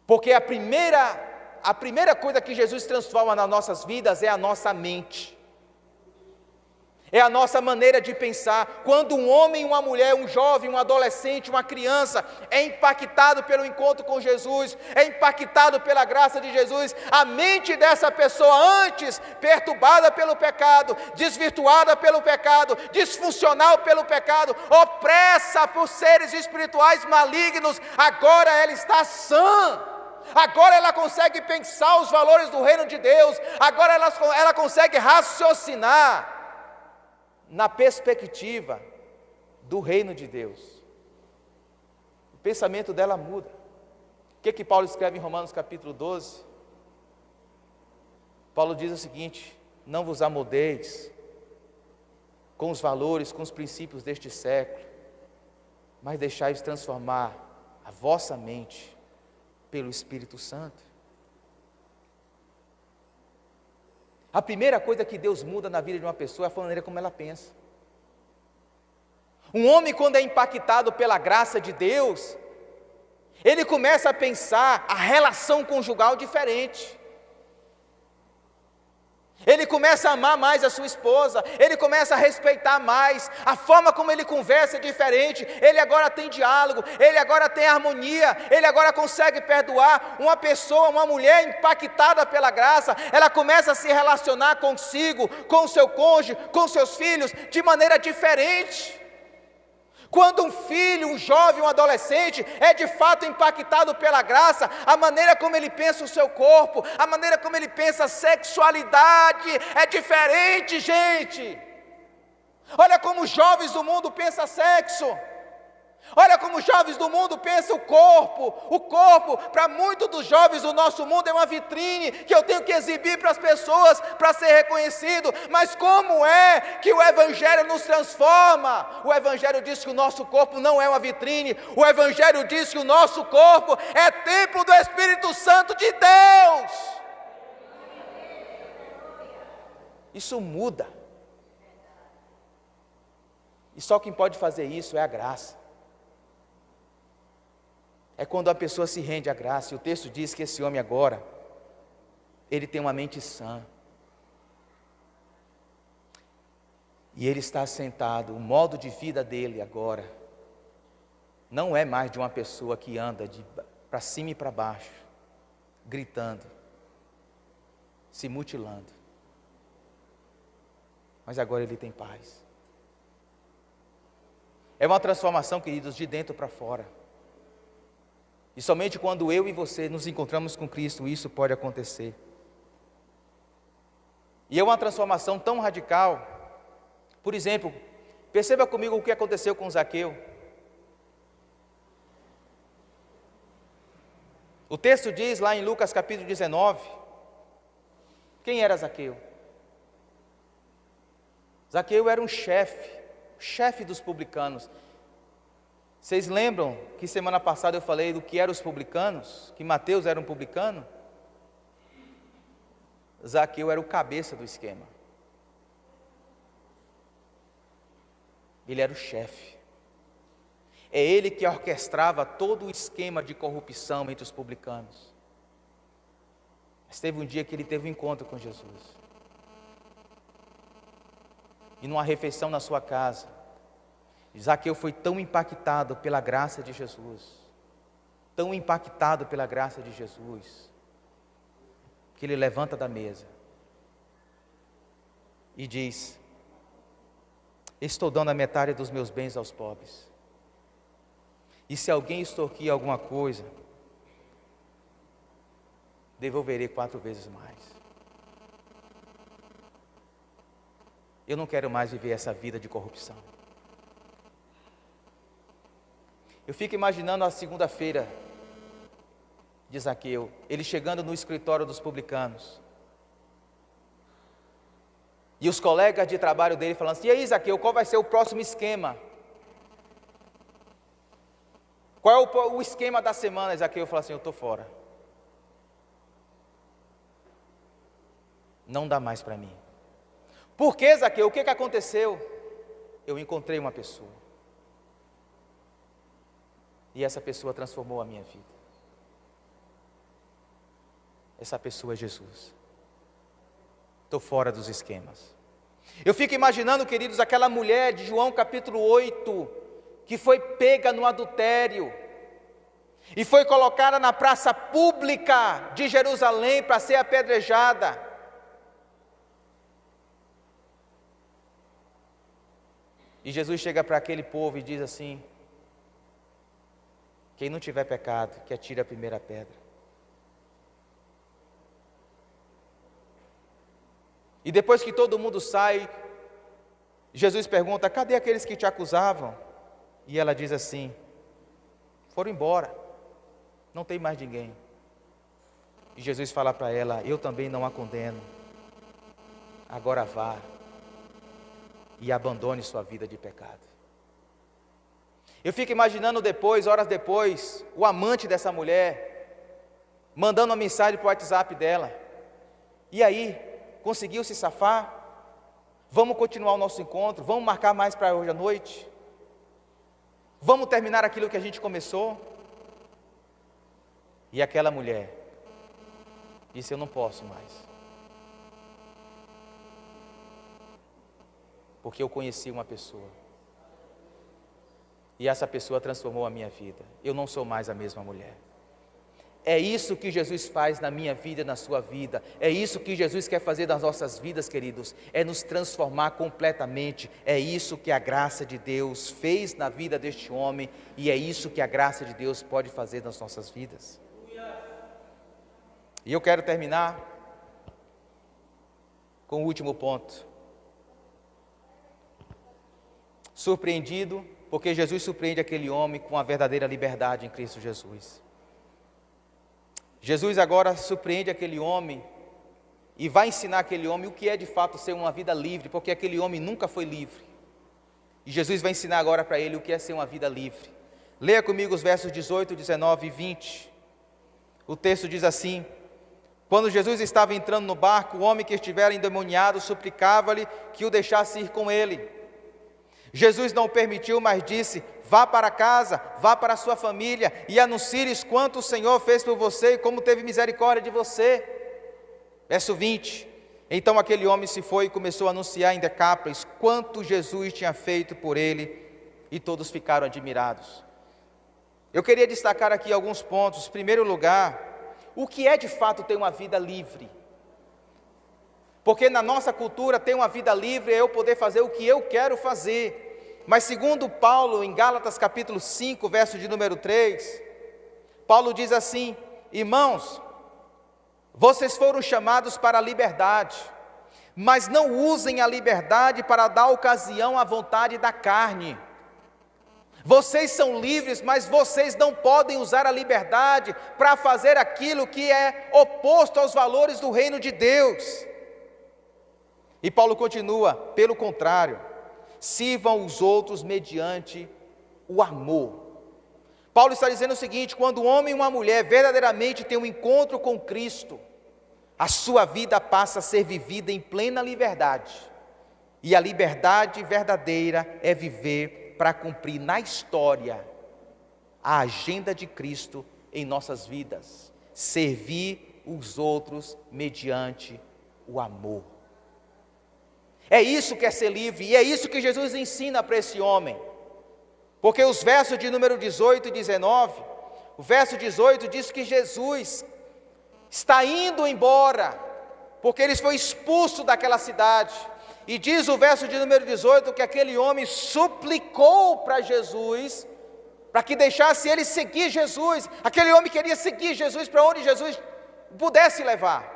porque a primeira coisa que Jesus transforma nas nossas vidas é a nossa mente, é a nossa maneira de pensar. Quando um homem, uma mulher, um jovem, um adolescente, uma criança é impactado pelo encontro com Jesus, é impactado pela graça de Jesus, a mente dessa pessoa, antes perturbada pelo pecado, desvirtuada pelo pecado, disfuncional pelo pecado, opressa por seres espirituais malignos, agora ela está sã. Agora ela consegue pensar os valores do reino de Deus, agora ela consegue raciocinar na perspectiva do reino de Deus. O pensamento dela muda. O que Paulo escreve em Romanos capítulo 12? Paulo diz o seguinte: não vos amoldeis com os valores, com os princípios deste século, mas deixai-vos transformar a vossa mente pelo Espírito Santo. A primeira coisa que Deus muda na vida de uma pessoa é a maneira como ela pensa. Um homem, quando é impactado pela graça de Deus, ele começa a pensar a relação conjugal diferente. Ele começa a amar mais a sua esposa, ele começa a respeitar mais, a forma como ele conversa é diferente, ele agora tem diálogo, ele agora tem harmonia, ele agora consegue perdoar. Uma pessoa, uma mulher impactada pela graça, ela começa a se relacionar consigo, com o seu cônjuge, com seus filhos, de maneira diferente. Quando um filho, um jovem, um adolescente é de fato impactado pela graça, a maneira como ele pensa o seu corpo, a maneira como ele pensa a sexualidade é diferente, gente. Olha como os jovens do mundo pensam sexo. Olha como os jovens do mundo pensam o corpo. O corpo, para muitos dos jovens do nosso mundo, é uma vitrine que eu tenho que exibir para as pessoas, para ser reconhecido. Mas como é que o Evangelho nos transforma? O Evangelho diz que o nosso corpo não é uma vitrine. O Evangelho diz que o nosso corpo é templo do Espírito Santo de Deus. Isso muda. E só quem pode fazer isso é a graça. É quando a pessoa se rende à graça. E o texto diz que esse homem agora, ele tem uma mente sã. E ele está sentado. O modo de vida dele agora não é mais de uma pessoa que anda para cima e para baixo, gritando, se mutilando. Mas agora ele tem paz. É uma transformação, queridos, de dentro para fora. E somente quando eu e você nos encontramos com Cristo, isso pode acontecer. E é uma transformação tão radical. Por exemplo, perceba comigo o que aconteceu com Zaqueu. O texto diz lá em Lucas capítulo 19, quem era Zaqueu? Zaqueu era um chefe dos publicanos. Vocês lembram que semana passada eu falei do que eram os publicanos? Que Mateus era um publicano? Zaqueu era o cabeça do esquema. Ele era o chefe. É ele que orquestrava todo o esquema de corrupção entre os publicanos. Mas teve um dia que ele teve um encontro com Jesus. E numa refeição na sua casa, Zaqueu foi tão impactado pela graça de Jesus, tão impactado pela graça de Jesus, que ele levanta da mesa e diz: estou dando a metade dos meus bens aos pobres. E se alguém extorquir alguma coisa, devolverei 4 vezes mais. Eu não quero mais viver essa vida de corrupção. Eu fico imaginando a segunda-feira de Zaqueu, ele chegando no escritório dos publicanos. E os colegas de trabalho dele falando assim: e aí, Zaqueu, qual vai ser o próximo esquema? Qual é o esquema da semana? Zaqueu falou assim: eu estou fora. Não dá mais para mim. Por que, Zaqueu? O que aconteceu? Eu encontrei uma pessoa. E essa pessoa transformou a minha vida. Essa pessoa é Jesus. Estou fora dos esquemas. Eu fico imaginando, queridos, aquela mulher de João capítulo 8, que foi pega no adultério, e foi colocada na praça pública de Jerusalém para ser apedrejada. E Jesus chega para aquele povo e diz assim: quem não tiver pecado, que atire a primeira pedra. E depois que todo mundo sai, Jesus pergunta: cadê aqueles que te acusavam? E ela diz assim: foram embora, não tem mais ninguém. E Jesus fala para ela: eu também não a condeno, agora vá e abandone sua vida de pecado. Eu fico imaginando depois, horas depois, o amante dessa mulher mandando uma mensagem para o WhatsApp dela: e aí, conseguiu se safar? Vamos continuar o nosso encontro? Vamos marcar mais para hoje à noite? Vamos terminar aquilo que a gente começou? E aquela mulher disse: eu não posso mais, porque eu conheci uma pessoa, e essa pessoa transformou a minha vida. Eu não sou mais a mesma mulher. É isso que Jesus faz na minha vida e na sua vida. É isso que Jesus quer fazer nas nossas vidas, queridos. É nos transformar completamente. É isso que a graça de Deus fez na vida deste homem, e é isso que a graça de Deus pode fazer nas nossas vidas. E eu quero terminar com o último ponto. Surpreendido, porque Jesus surpreende aquele homem com a verdadeira liberdade em Cristo Jesus. Jesus agora surpreende aquele homem e vai ensinar aquele homem o que é de fato ser uma vida livre, porque aquele homem nunca foi livre. E Jesus vai ensinar agora para ele o que é ser uma vida livre. Leia comigo os versos 18, 19 e 20. O texto diz assim: quando Jesus estava entrando no barco, o homem que estivera endemoniado suplicava-lhe que o deixasse ir com ele. Jesus não o permitiu, mas disse: vá para casa, vá para a sua família e anuncie-lhes quanto o Senhor fez por você e como teve misericórdia de você. Verso 20. Então aquele homem se foi e começou a anunciar em Decápolis quanto Jesus tinha feito por ele, e todos ficaram admirados. Eu queria destacar aqui alguns pontos. Em primeiro lugar, o que é de fato ter uma vida livre? Porque na nossa cultura, ter uma vida livre é eu poder fazer o que eu quero fazer. Mas segundo Paulo, em Gálatas capítulo 5, verso de número 3, Paulo diz assim: irmãos, vocês foram chamados para a liberdade, mas não usem a liberdade para dar ocasião à vontade da carne. Vocês são livres, mas vocês não podem usar a liberdade para fazer aquilo que é oposto aos valores do reino de Deus. E Paulo continua, pelo contrário, sirvam os outros mediante o amor. Paulo está dizendo o seguinte: quando um homem e uma mulher verdadeiramente têm um encontro com Cristo, a sua vida passa a ser vivida em plena liberdade. E a liberdade verdadeira é viver para cumprir na história a agenda de Cristo em nossas vidas. Servir os outros mediante o amor. É isso que é ser livre, e é isso que Jesus ensina para esse homem. Porque os versos de número 18 e 19, o verso 18 diz que Jesus está indo embora, porque ele foi expulso daquela cidade. E diz o verso de número 18 que aquele homem suplicou para Jesus, para que deixasse ele seguir Jesus. Aquele homem queria seguir Jesus para onde Jesus pudesse levar.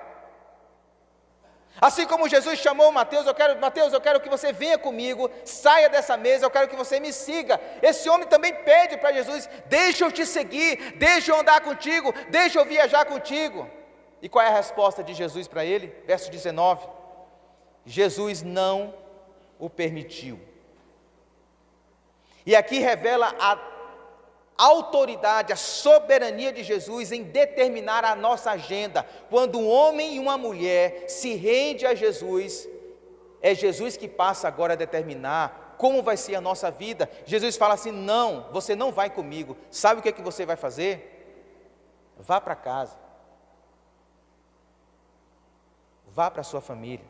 Assim como Jesus chamou Mateus, eu quero que você venha comigo, saia dessa mesa, eu quero que você me siga. Esse homem também pede para Jesus: deixa eu te seguir, deixa eu andar contigo, deixa eu viajar contigo. E qual é a resposta de Jesus para ele? Verso 19, Jesus não o permitiu. E aqui revela a autoridade, a soberania de Jesus em determinar a nossa agenda. Quando um homem e uma mulher se rendem a Jesus, é Jesus que passa agora a determinar como vai ser a nossa vida. Jesus fala assim: não, você não vai comigo. Sabe o que é que você vai fazer? Vá para casa, vá para a sua família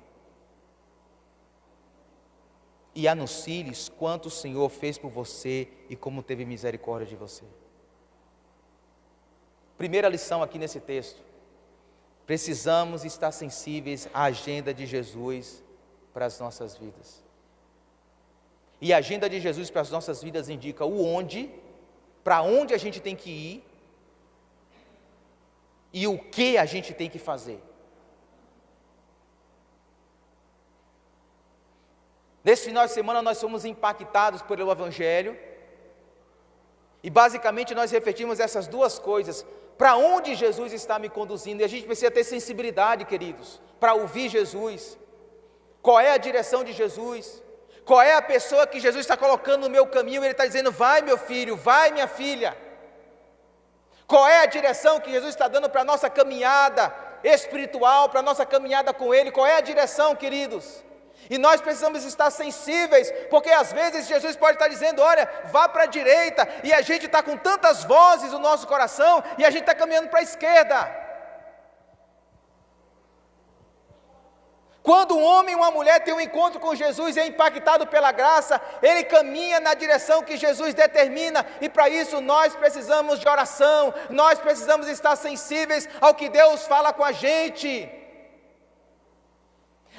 e anuncie-lhes quanto o Senhor fez por você e como teve misericórdia de você. Primeira lição aqui nesse texto: precisamos estar sensíveis à agenda de Jesus para as nossas vidas. E a agenda de Jesus para as nossas vidas indica o onde, para onde a gente tem que ir e o que a gente tem que fazer. Nesse final de semana nós somos impactados pelo Evangelho, e basicamente nós refletimos essas duas coisas: para onde Jesus está me conduzindo, e a gente precisa ter sensibilidade, queridos, para ouvir Jesus. Qual é a direção de Jesus? Qual é a pessoa que Jesus está colocando no meu caminho? Ele está dizendo: vai meu filho, vai minha filha. Qual é a direção que Jesus está dando para a nossa caminhada espiritual, para a nossa caminhada com Ele? Qual é a direção, queridos? E nós precisamos estar sensíveis, porque às vezes Jesus pode estar dizendo: olha, vá para a direita, e a gente está com tantas vozes no nosso coração, e a gente está caminhando para a esquerda. Quando um homem e uma mulher têm um encontro com Jesus e é impactado pela graça, ele caminha na direção que Jesus determina, e para isso nós precisamos de oração, nós precisamos estar sensíveis ao que Deus fala com a gente.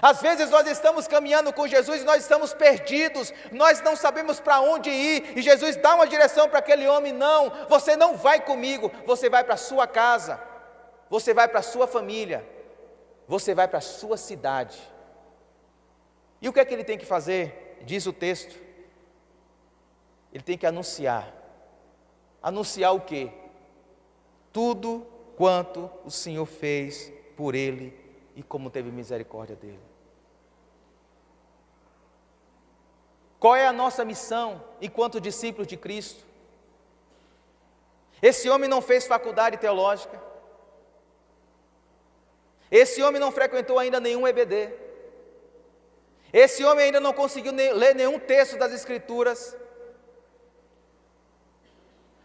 Às vezes nós estamos caminhando com Jesus e nós estamos perdidos, nós não sabemos para onde ir, e Jesus dá uma direção para aquele homem: não, você não vai comigo, você vai para a sua casa, você vai para a sua família, você vai para a sua cidade. E o que é que ele tem que fazer? Diz o texto, ele tem que anunciar. Anunciar o quê? Tudo quanto o Senhor fez por ele e como teve misericórdia dele. Qual é a nossa missão enquanto discípulos de Cristo? Esse homem não fez faculdade teológica. Esse homem não frequentou ainda nenhum EBD. Esse homem ainda não conseguiu ler nenhum texto das Escrituras.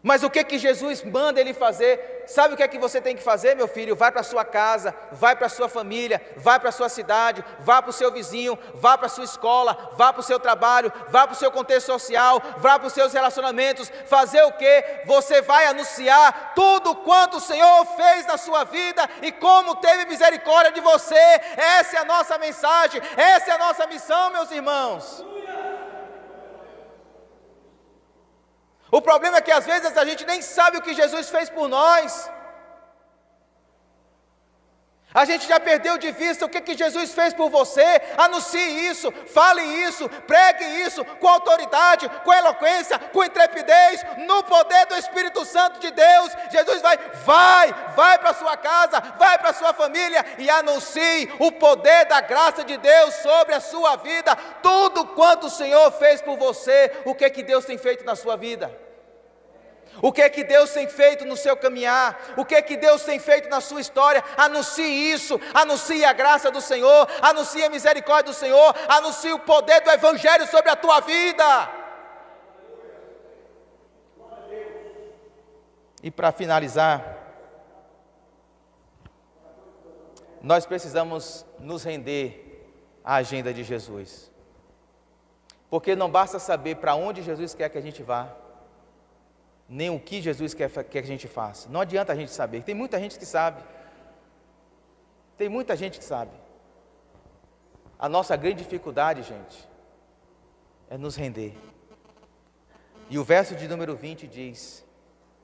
Mas o que que Jesus manda ele fazer? Sabe o que é que você tem que fazer, meu filho? Vai para a sua casa, vai para a sua família, vai para a sua cidade, vá para o seu vizinho, vá para a sua escola, vá para o seu trabalho, vá para o seu contexto social, vá para os seus relacionamentos. Fazer o quê? Você vai anunciar tudo quanto o Senhor fez na sua vida e como teve misericórdia de você. Essa é a nossa mensagem, essa é a nossa missão, meus irmãos. O problema é que às vezes a gente nem sabe o que Jesus fez por nós. A gente já perdeu de vista o que Jesus fez por você. Anuncie isso, fale isso, pregue isso com autoridade, com eloquência, com intrepidez, no poder do Espírito Santo de Deus. Jesus vai para a sua casa, vai para a sua família e anuncie o poder da graça de Deus sobre a sua vida. Tudo quanto o Senhor fez por você, o que Deus tem feito na sua vida? O que Deus tem feito no seu caminhar? O que Deus tem feito na sua história? Anuncie isso, anuncie a graça do Senhor, anuncie a misericórdia do Senhor, anuncie o poder do Evangelho sobre a tua vida. E para finalizar, nós precisamos nos render à agenda de Jesus. Porque não basta saber para onde Jesus quer que a gente vá, nem o que Jesus quer que a gente faça. Não adianta a gente saber. Tem muita gente que sabe. Tem muita gente que sabe. A nossa grande dificuldade, gente, é nos render. E o verso de número 20 diz: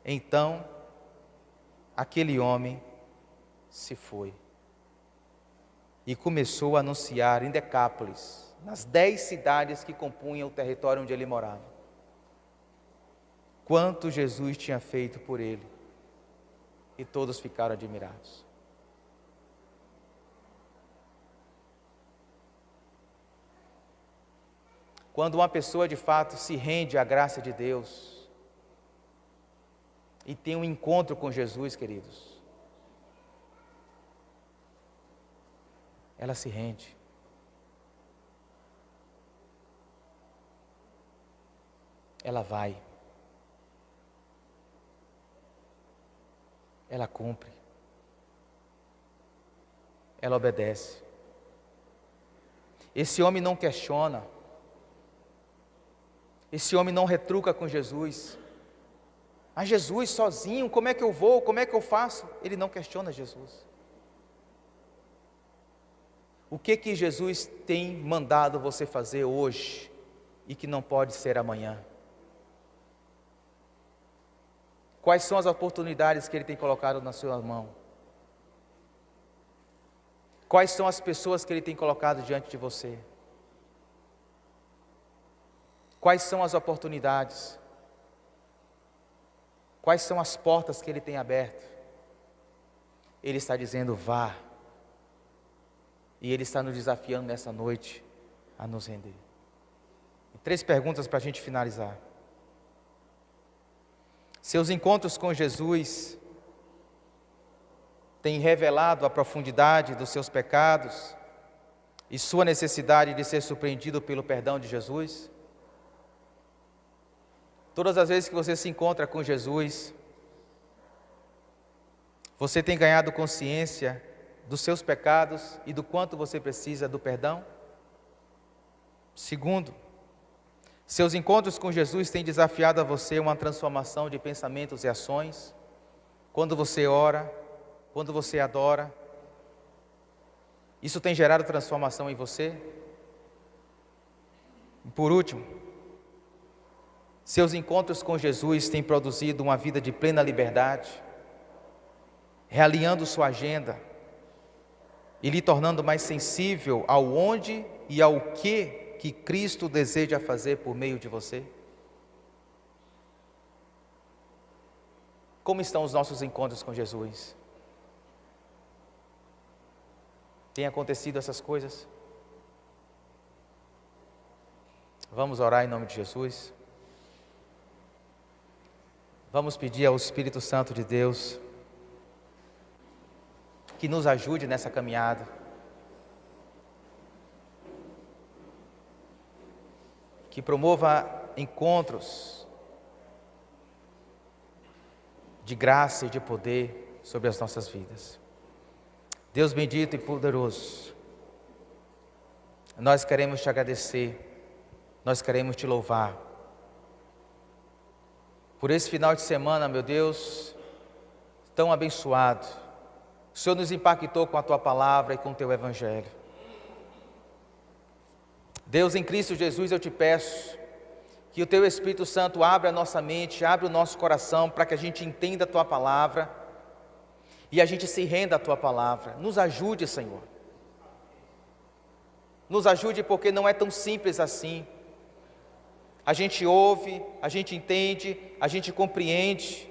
então, aquele homem se foi e começou a anunciar em Decápolis, nas 10 cidades que compunham o território onde ele morava, quanto Jesus tinha feito por ele, e todos ficaram admirados. Quando uma pessoa de fato se rende à graça de Deus, e tem um encontro com Jesus, queridos, ela se rende. Ela vai. Ela cumpre, ela obedece. Esse homem não questiona, esse homem não retruca com Jesus. Mas Jesus sozinho, como é que eu vou, como é que eu faço? Ele não questiona Jesus. O que Jesus tem mandado você fazer hoje e que não pode ser amanhã? Quais são as oportunidades que Ele tem colocado na sua mão? Quais são as pessoas que Ele tem colocado diante de você? Quais são as oportunidades? Quais são as portas que Ele tem aberto? Ele está dizendo, vá. E Ele está nos desafiando nessa noite a nos render. 3 perguntas para a gente finalizar. Seus encontros com Jesus têm revelado a profundidade dos seus pecados e sua necessidade de ser surpreendido pelo perdão de Jesus? Todas as vezes que você se encontra com Jesus, você tem ganhado consciência dos seus pecados e do quanto você precisa do perdão? Segundo, seus encontros com Jesus têm desafiado a você uma transformação de pensamentos e ações? Quando você ora, quando você adora, isso tem gerado transformação em você? E por último, seus encontros com Jesus têm produzido uma vida de plena liberdade, realinhando sua agenda e lhe tornando mais sensível ao onde e ao que Cristo deseja fazer por meio de você? Como estão os nossos encontros com Jesus? Tem acontecido essas coisas? Vamos orar em nome de Jesus. Vamos pedir ao Espírito Santo de Deus que nos ajude nessa caminhada. Que promova encontros de graça e de poder sobre as nossas vidas. Deus bendito e poderoso, nós queremos te agradecer, nós queremos te louvar por esse final de semana, meu Deus, tão abençoado. O Senhor nos impactou com a tua palavra e com o teu evangelho. Deus, em Cristo Jesus, eu te peço que o teu Espírito Santo abra a nossa mente, abra o nosso coração para que a gente entenda a tua palavra e a gente se renda à Tua palavra. Nos ajude, Senhor. Nos ajude, porque não é tão simples assim. A gente ouve, a gente entende, a gente compreende,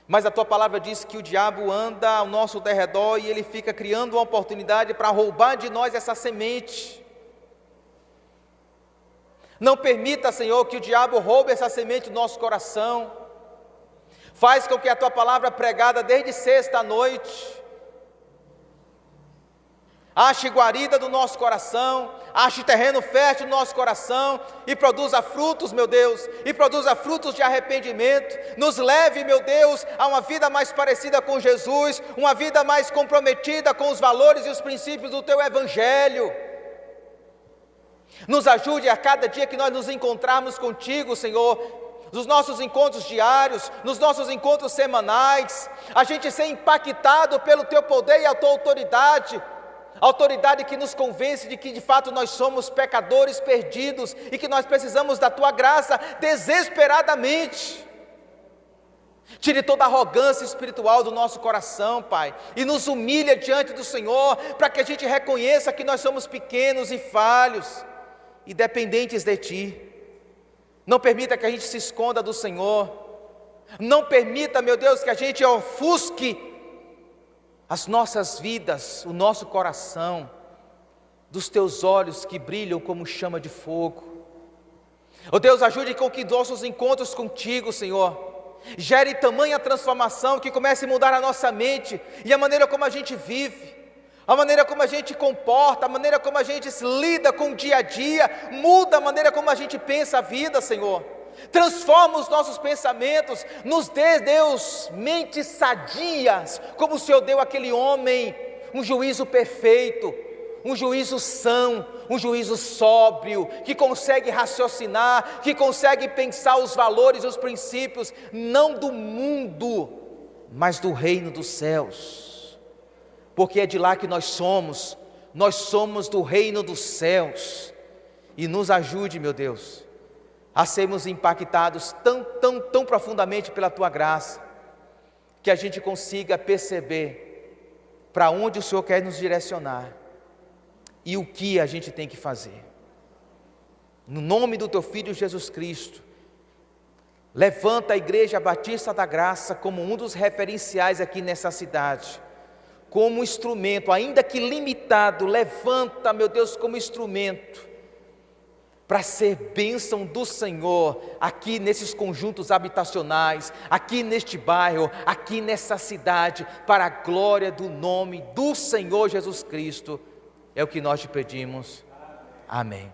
mas a Tua palavra diz que o diabo anda ao nosso derredor e ele fica criando uma oportunidade para roubar de nós essa semente. Não permita, Senhor, que o diabo roube essa semente do nosso coração. Faz com que a Tua palavra pregada desde sexta à noite ache guarida do nosso coração, ache terreno fértil do nosso coração e produza frutos, meu Deus, e produza frutos de arrependimento. Nos leve, meu Deus, a uma vida mais parecida com Jesus, uma vida mais comprometida com os valores e os princípios do Teu Evangelho. Nos ajude a cada dia que nós nos encontrarmos contigo, Senhor, nos nossos encontros diários, nos nossos encontros semanais, a gente ser impactado pelo Teu poder e a Tua autoridade, autoridade que nos convence de que de fato nós somos pecadores perdidos e que nós precisamos da Tua graça desesperadamente. Tire toda a arrogância espiritual do nosso coração, Pai, e nos humilha diante do Senhor, para que a gente reconheça que nós somos pequenos e falhos e dependentes de Ti. Não permita que a gente se esconda do Senhor. Não permita, meu Deus, que a gente ofusque as nossas vidas, o nosso coração, dos Teus olhos que brilham como chama de fogo. Oh Deus, ajude com que nossos encontros contigo, Senhor, gere tamanha transformação que comece a mudar a nossa mente e a maneira como a gente vive, a maneira como a gente comporta, a maneira como a gente lida com o dia a dia, muda a maneira como a gente pensa a vida, Senhor. Transforma os nossos pensamentos, nos dê, Deus, mentes sadias, como o Senhor deu àquele homem, um juízo perfeito, um juízo são, um juízo sóbrio, que consegue raciocinar, que consegue pensar os valores e os princípios, não do mundo, mas do reino dos céus, porque é de lá que nós somos do reino dos céus, e nos ajude, meu Deus, a sermos impactados tão profundamente pela Tua graça, que a gente consiga perceber para onde o Senhor quer nos direcionar e o que a gente tem que fazer. No nome do Teu Filho Jesus Cristo, levanta a Igreja Batista da Graça como um dos referenciais aqui nessa cidade, como instrumento, ainda que limitado, levanta, meu Deus, como instrumento, para ser bênção do Senhor, aqui nesses conjuntos habitacionais, aqui neste bairro, aqui nessa cidade, para a glória do nome do Senhor Jesus Cristo, é o que nós te pedimos, amém.